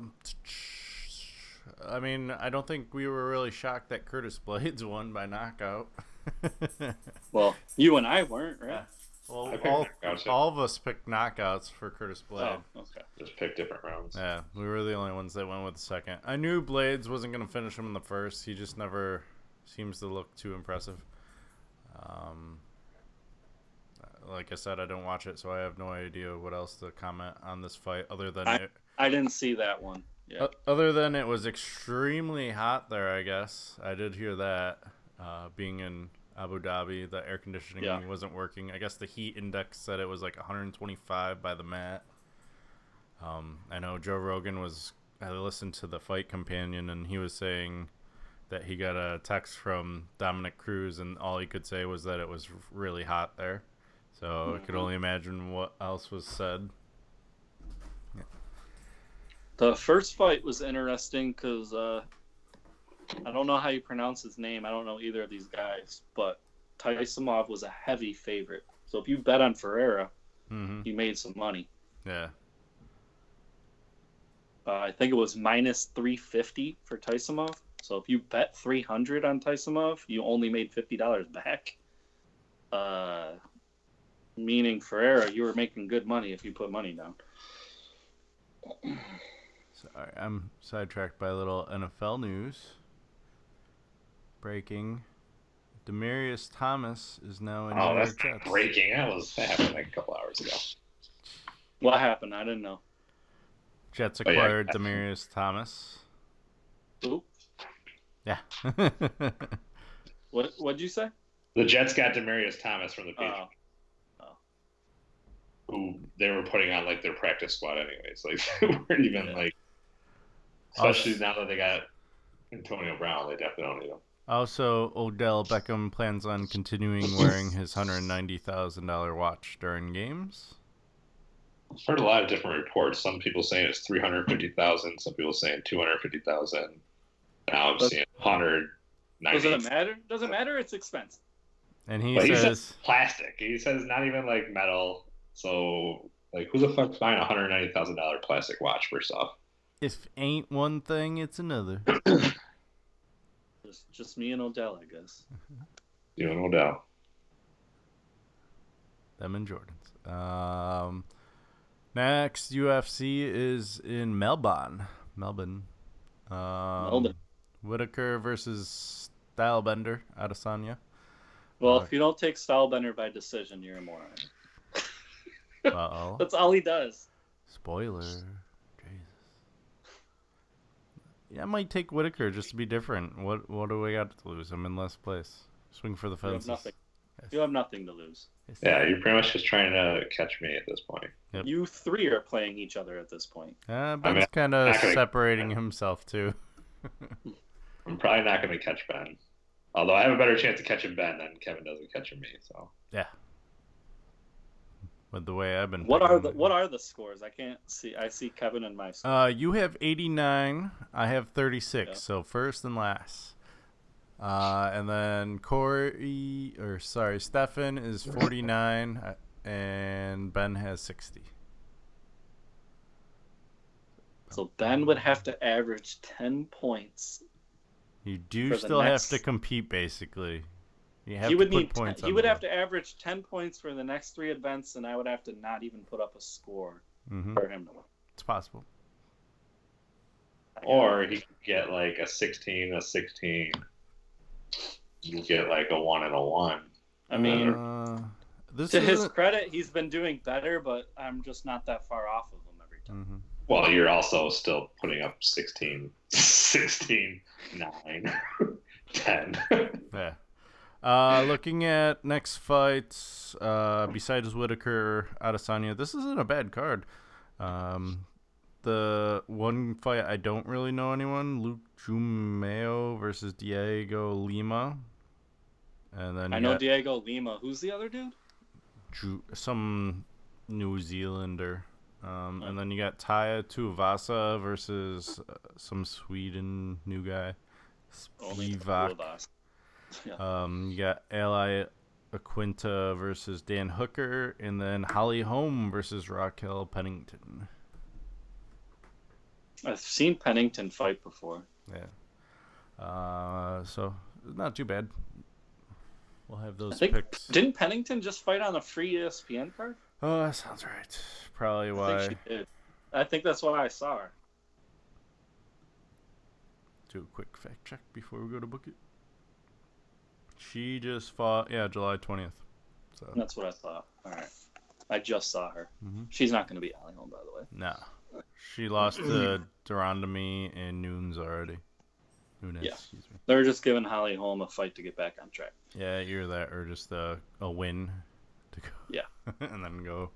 mean, I don't think we were really shocked that Curtis Blades won by knockout. Well, you and I weren't, right? Well, all of us picked knockouts for Curtis Blades. Oh, okay. Just pick different rounds. Yeah, we were the only ones that went with the second. I knew Blades wasn't going to finish him in the first. He just never seems to look too impressive. Like I said, I don't watch it, so I have no idea what else to comment on this fight other than I didn't see that one. Yeah. Other than it was extremely hot there, I guess. I did hear that. Being in Abu Dhabi, the air conditioning wasn't working. I guess the heat index said it was like 125 by the mat. I know Joe Rogan I listened to the Fight Companion, and he was saying that he got a text from Dominic Cruz, and all he could say was that it was really hot there. So I could only imagine what else was said. Yeah. The first fight was interesting because I don't know how you pronounce his name. I don't know either of these guys, but Taisimov was a heavy favorite. So if you bet on Ferreira, you made some money. Yeah. I think it was minus 350 for Taisimov. So if you bet 300 on Taisimov, you only made $50 back. Meaning Ferreira, you were making good money if you put money down. Sorry, I'm sidetracked by a little NFL news. Breaking. Demarius Thomas is now in New York That's Jets. breaking. That happened like a couple hours ago. What happened? I didn't know. Jets acquired Demarius Thomas. Who? Yeah. What'd you say? The Jets got Demarius Thomas from the Patriots. Who they were putting on like their practice squad anyways. Like they weren't even like, especially now that they got Antonio Brown, they definitely don't need him. Also, Odell Beckham plans on continuing wearing his $190,000 watch during games. I've heard a lot of different reports. Some people saying it's $350,000. Some people saying $250,000. Now I'm seeing $190,000. Does it matter? Doesn't matter. It's expensive. And he says says plastic. He says not even like metal. So like, who the fuck's buying a $190,000 plastic watch first off? If ain't one thing, it's another. Just me and Odell, I guess. You and Odell. Them and Jordans. Next UFC is in Melbourne. Melbourne. Whitaker versus Stylebender, Adesanya. Well, if you don't take Stylebender by decision, you're a moron. Uh-oh. That's all he does. Spoiler. Jesus. Yeah, I might take Whitaker just to be different. What do we got to lose? I'm in last place. Swing for the fences. You have nothing. You have nothing to lose. Yeah, you're pretty much just trying to catch me at this point. Yep. You three are playing each other at this point. Ben's kind of separating himself, too. I'm probably not going to catch Ben. Although I have a better chance of catching Ben than Kevin does of catching me. So yeah. with the way I've been. What picking. are the scores? I can't see. I see Kevin and my score. You have 89. I have 36. Yeah. So first and last. And then Stefan is 49, and Ben has 60. So Ben would have to average 10 points. You do for the still next- have to compete, basically. You have He would to put need. points He on would the have to average 10 points for the next 3 events, and I would have to not even put up a score for him to win. It's possible. Or he could get like a 16, a 16. You get like a 1 and a 1. I mean, this to his isn't- credit, he's been doing better, but I'm just not that far off of him every time. Well, you're also still putting up 16, 9, 10. Yeah. Looking at next fights, besides Whitaker, Adesanya, this isn't a bad card. The one fight I don't really know anyone, Luke Jumeo versus Diego Lima. And then I know Diego Lima. Who's the other dude? some New Zealander. And then you got Taya Tuivasa versus some Sweden new guy. Spivak. Yeah. You got Eli Aquinta versus Dan Hooker, and then Holly Holm versus Raquel Pennington. I've seen Pennington fight before. Yeah. So not too bad. We'll have those I think, picks. didn't Pennington just fight on a free ESPN card? Oh, that sounds right. Probably I why. think she did. I think that's why I saw her. Do a quick fact check before we go to book it. She just fought, July 20th. So That's what I thought. All right. I just saw her. Mhm. She's not going to be Holly Holm, by the way. nah, she lost to Durandamy and Nunes already. Nunes, Yeah. excuse me. They're just giving Holly Holm a fight to get back on track. Yeah, either that or just a win to go. Yeah. And then go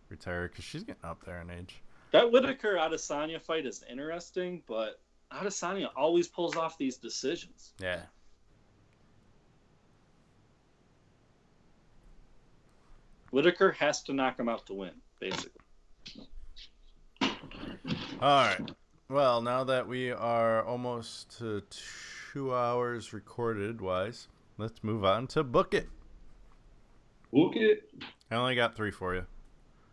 retire because she's getting up there in age. That Whitaker Adesanya fight is interesting, but Adesanya always pulls off these decisions. Yeah. Whitaker has to knock him out to win, basically. All right. Well, now that we are almost to 2 hours recorded wise, let's move on to book it. Book it. I only got 3 for you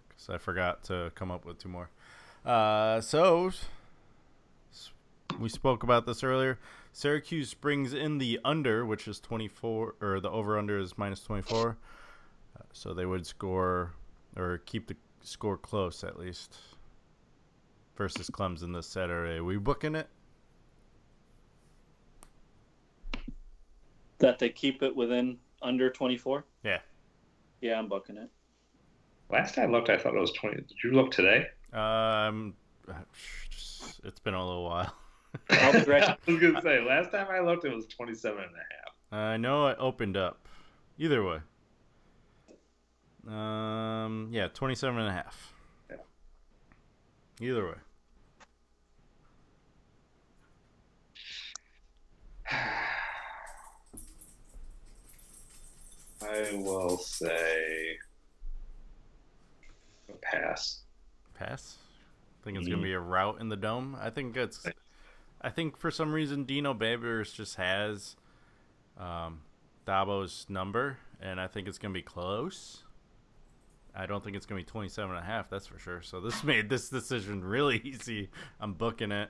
because I forgot to come up with 2 more. So we spoke about this earlier. Syracuse brings in the under, which is 24, or the over-under is minus 24. So they would score or keep the score close at least versus Clemson this Saturday. We booking it? That they keep it within under 24? Yeah. Yeah, I'm booking it. Last I looked, I thought it was 20. Did you look today? It's been a little while. I'll be right. I was going to say, last time I looked, it was 27 and a half. I know it opened up. Either way. 27 and a half. Yeah. Either way. I will say a pass. Pass? Think it's gonna be a rout in the dome? I think for some reason Dino Babers just has Dabo's number, and I think it's gonna be close. I don't think it's gonna be 27 and a half, that's for sure. So this made this decision really easy. I'm booking it.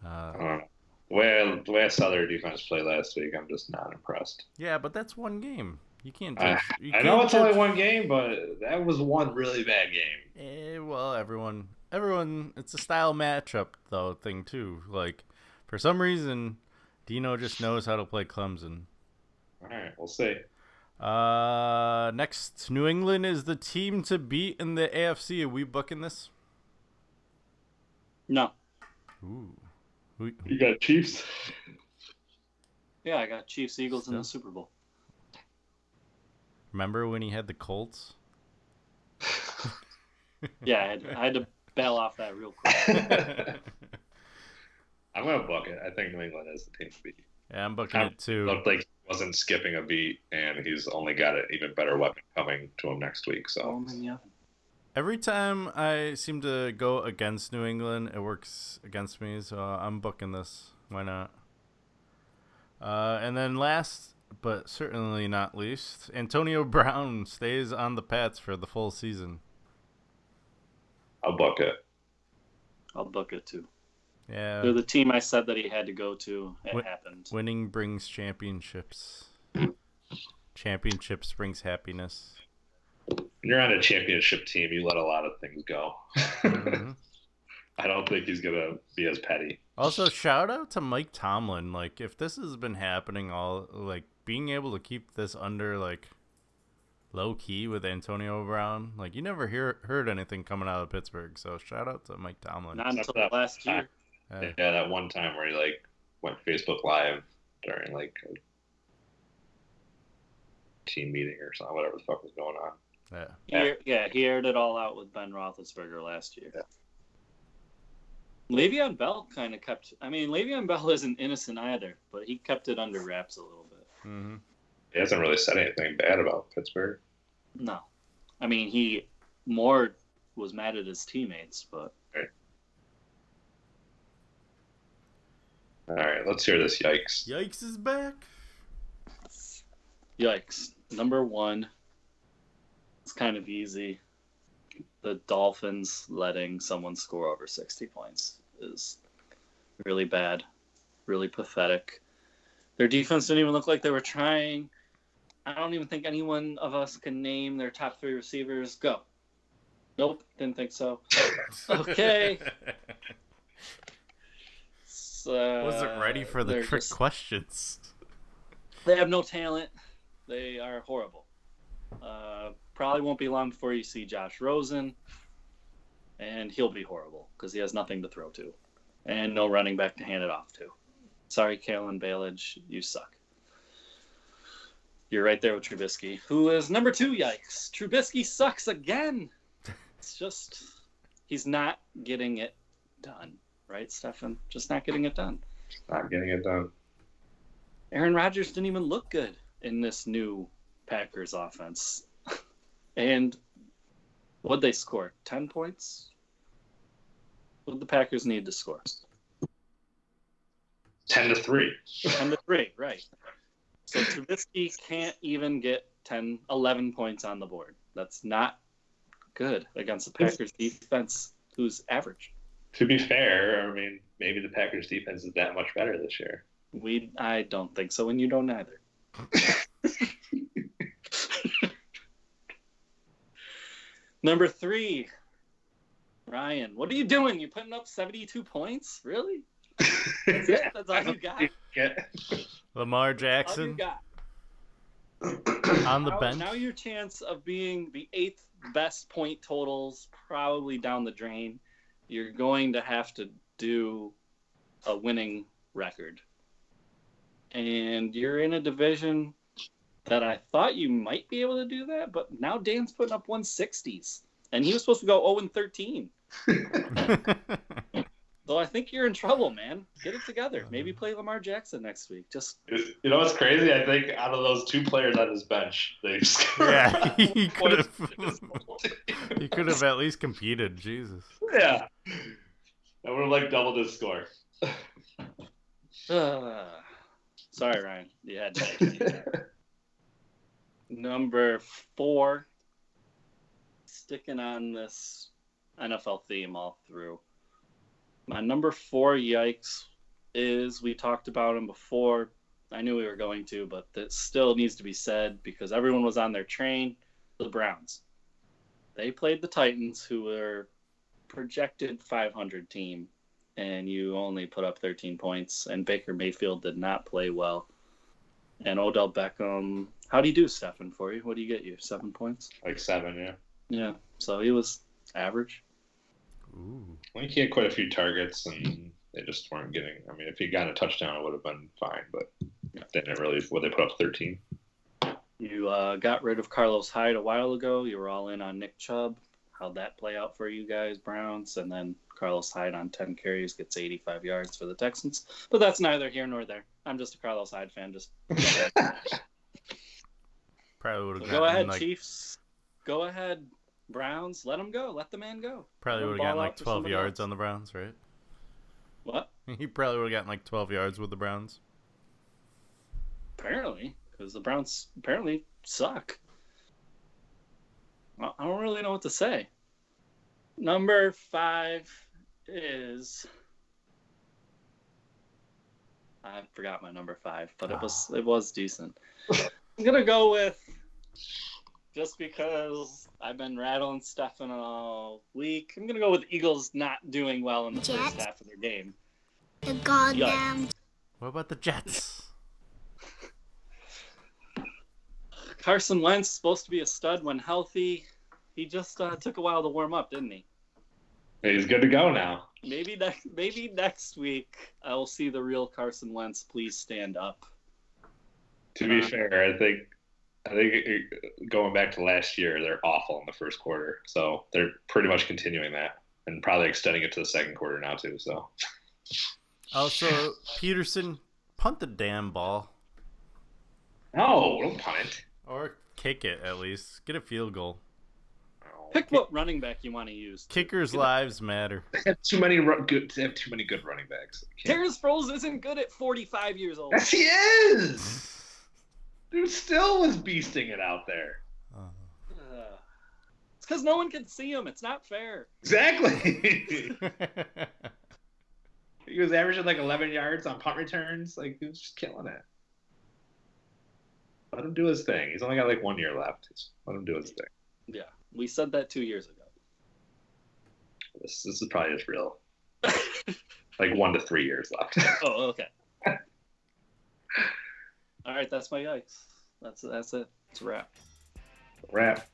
I don't know. Well, the way I saw their defense play last week, I'm just not impressed. Yeah, but that's one game. You can't I judge. I know it's only one game, but that was one really bad game. Well, everyone, it's a style matchup though thing too. Like, for some reason, Dino just knows how to play Clemson. All right, we'll see. Next, New England is the team to beat in the AFC. Are we booking this? No. Ooh. You got Chiefs? Yeah, I got Chiefs Eagles in the Super Bowl. Remember when he had the Colts? Yeah, I had to bail off that real quick. I'm going to book it. I think New England is the team to beat. Yeah, I'm booking it too. Looked like he wasn't skipping a beat, and he's only got an even better weapon coming to him next week. So, Every time I seem to go against New England, it works against me, so I'm booking this. Why not? And then last, but certainly not least, Antonio Brown stays on the Pats for the full season. I'll book it. I'll book it too. Yeah. They're the team I said that he had to go to. It happened. Winning brings championships. Championships brings happiness. When you're on a championship team, you let a lot of things go. Mm-hmm. I don't think he's going to be as petty. Also, shout out to Mike Tomlin. Like, if this has been happening all, like, being able to keep this under, like, low key with Antonio Brown, like, you never heard anything coming out of Pittsburgh. So, shout out to Mike Tomlin. Not until last year. Hey. Yeah, that one time where he, like, went Facebook Live during, like, a team meeting or something, whatever the fuck was going on. He aired it all out with Ben Roethlisberger last year. Yeah. Le'Veon Bell kind of kept. I mean, Le'Veon Bell isn't innocent either, but he kept it under wraps a little bit. Mm-hmm. He hasn't really said anything bad about Pittsburgh. No, I mean he more was mad at his teammates, but. Right. All right, let's hear this. Yikes! Yikes is back. Yikes! Number one. It's kind of easy. The Dolphins letting someone score over 60 points is really bad, really pathetic. Their defense didn't even look like they were trying. I don't even think anyone of us can name their top 3 receivers. Go. Nope, didn't think so. Okay. Wasn't ready for the trick questions. They have no talent. They are horrible. Probably won't be long before you see Josh Rosen, and he'll be horrible because he has nothing to throw to and no running back to hand it off to. Sorry, Kalen Ballage, you suck. You're right there with Trubisky, who is number 2. Yikes. Trubisky sucks again. It's just, he's not getting it done. Right, Stefan? Just not getting it done. Not getting it done. Aaron Rodgers didn't even look good in this new Packers offense. And what'd they score? 10 points? What did the Packers need to score? 10-3. 10-3, right. So Trubisky can't even get 11 points on the board. That's not good against the Packers defense, who's average. To be fair, I mean, maybe the Packers defense is that much better this year. I don't think so, and you don't either. Number 3, Ryan. What are you doing? You putting up 72 points? Really? That's it? That's all you got? Lamar All you Jackson got. on the bench. Now your chance of being the 8th best point totals probably down the drain. You're going to have to do a winning record. And you're in a division that I thought you might be able to do that, but now Dan's putting up 160s. And he was supposed to go 0-13. So I think you're in trouble, man. Get it together. Maybe play Lamar Jackson next week. Just You know what's crazy? I think out of those 2 players on his bench, they just Yeah, he could have at least competed. Jesus. Yeah. I would have like doubled his score. sorry, Ryan. You had to. Number 4, sticking on this NFL theme all through. My number 4 yikes is, we talked about him before. I knew we were going to, but that still needs to be said because everyone was on their train. The Browns. They played the Titans, who were projected 500 team, and you only put up 13 points, and Baker Mayfield did not play well. And Odell Beckham, how do you do, Stefan, for you? What do you get you? 7 points? Like 7, yeah. Yeah, so he was average. Ooh. I think he had quite a few targets, and they just weren't getting. I mean, if he'd gotten a touchdown, it would have been fine, but they didn't really. Well, they put up 13. You got rid of Carlos Hyde a while ago. You were all in on Nick Chubb. How'd that play out for you guys, Browns? And then Carlos Hyde on 10 carries gets 85 yards for the Texans. But that's neither here nor there. I'm just a Carlos Hyde fan. Just probably would have. Go ahead, Chiefs. Go ahead. Browns, let him go. Let the man go. Probably Let him would have gotten ball like out for 12 somebody yards else. on the Browns, right? What? He probably would have gotten like 12 yards with the Browns. Apparently, because the Browns apparently suck. I don't really know what to say. Number 5 is... I forgot my number 5, but it was decent. I'm gonna go with, just because I've been rattling Stefan all week, I'm gonna go with Eagles not doing well in the first half of their game. The goddamn. What about the Jets? Carson Wentz supposed to be a stud when healthy. He just took a while to warm up, didn't he? He's good to go now. Maybe next week I'll see the real Carson Wentz. Please stand up. To be fair, I think going back to last year, they're awful in the first quarter. So they're pretty much continuing that and probably extending it to the second quarter now too. So Also, Peterson, punt the damn ball. no, don't punt it. Or kick it, at least. Get a field goal. Pick what running back you want to use. Kickers' lives matter. They have too many good running backs. Terrence Sproles isn't good at 45 years old. Yes, he is. Dude still was beasting it out there. It's because no one can see him. It's not fair. Exactly. He was averaging like 11 yards on punt returns. Like, he was just killing it. Let him do his thing. He's only got like 1 year left. Just let him do his thing. Yeah, we said that 2 years ago. This is probably just real. Like 1 to 3 years left. Oh, okay. All right, that's my yikes. That's it. It's a wrap. Wrap.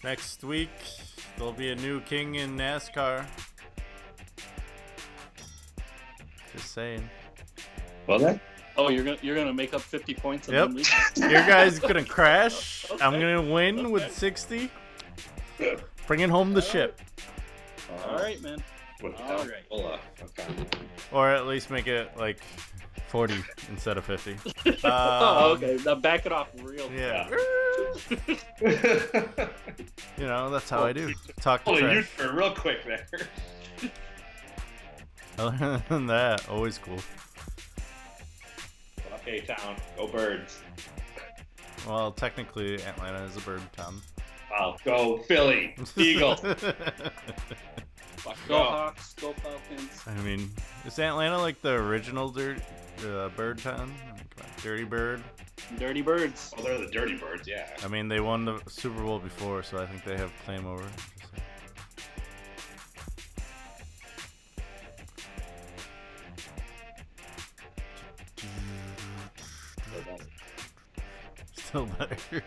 Next week, there'll be a new king in NASCAR. Just saying. Well then. Oh, you're gonna make up 50 points in Yep. 1 week? Your guy's gonna crash. Okay. I'm gonna win with 60. Bringing home the ship. All right, man. All right. Okay. Or at least make it like 40 instead of 50. Oh, okay. Now back it off real quick. Yeah. You know, that's how I do. Talk to Hold on, you trash. for real quick there. Other than that, always cool. Okay, town. Go Birds. Well, technically, Atlanta is a bird town. Wow. Go Philly. Eagles. Go Go. Hawks. Go Falcons. I mean, is Atlanta like the original bird town? Like, Dirty Bird? Dirty Birds. Oh, they're the Dirty Birds, yeah. I mean, they won the Super Bowl before, so I think they have claim over it. Still better.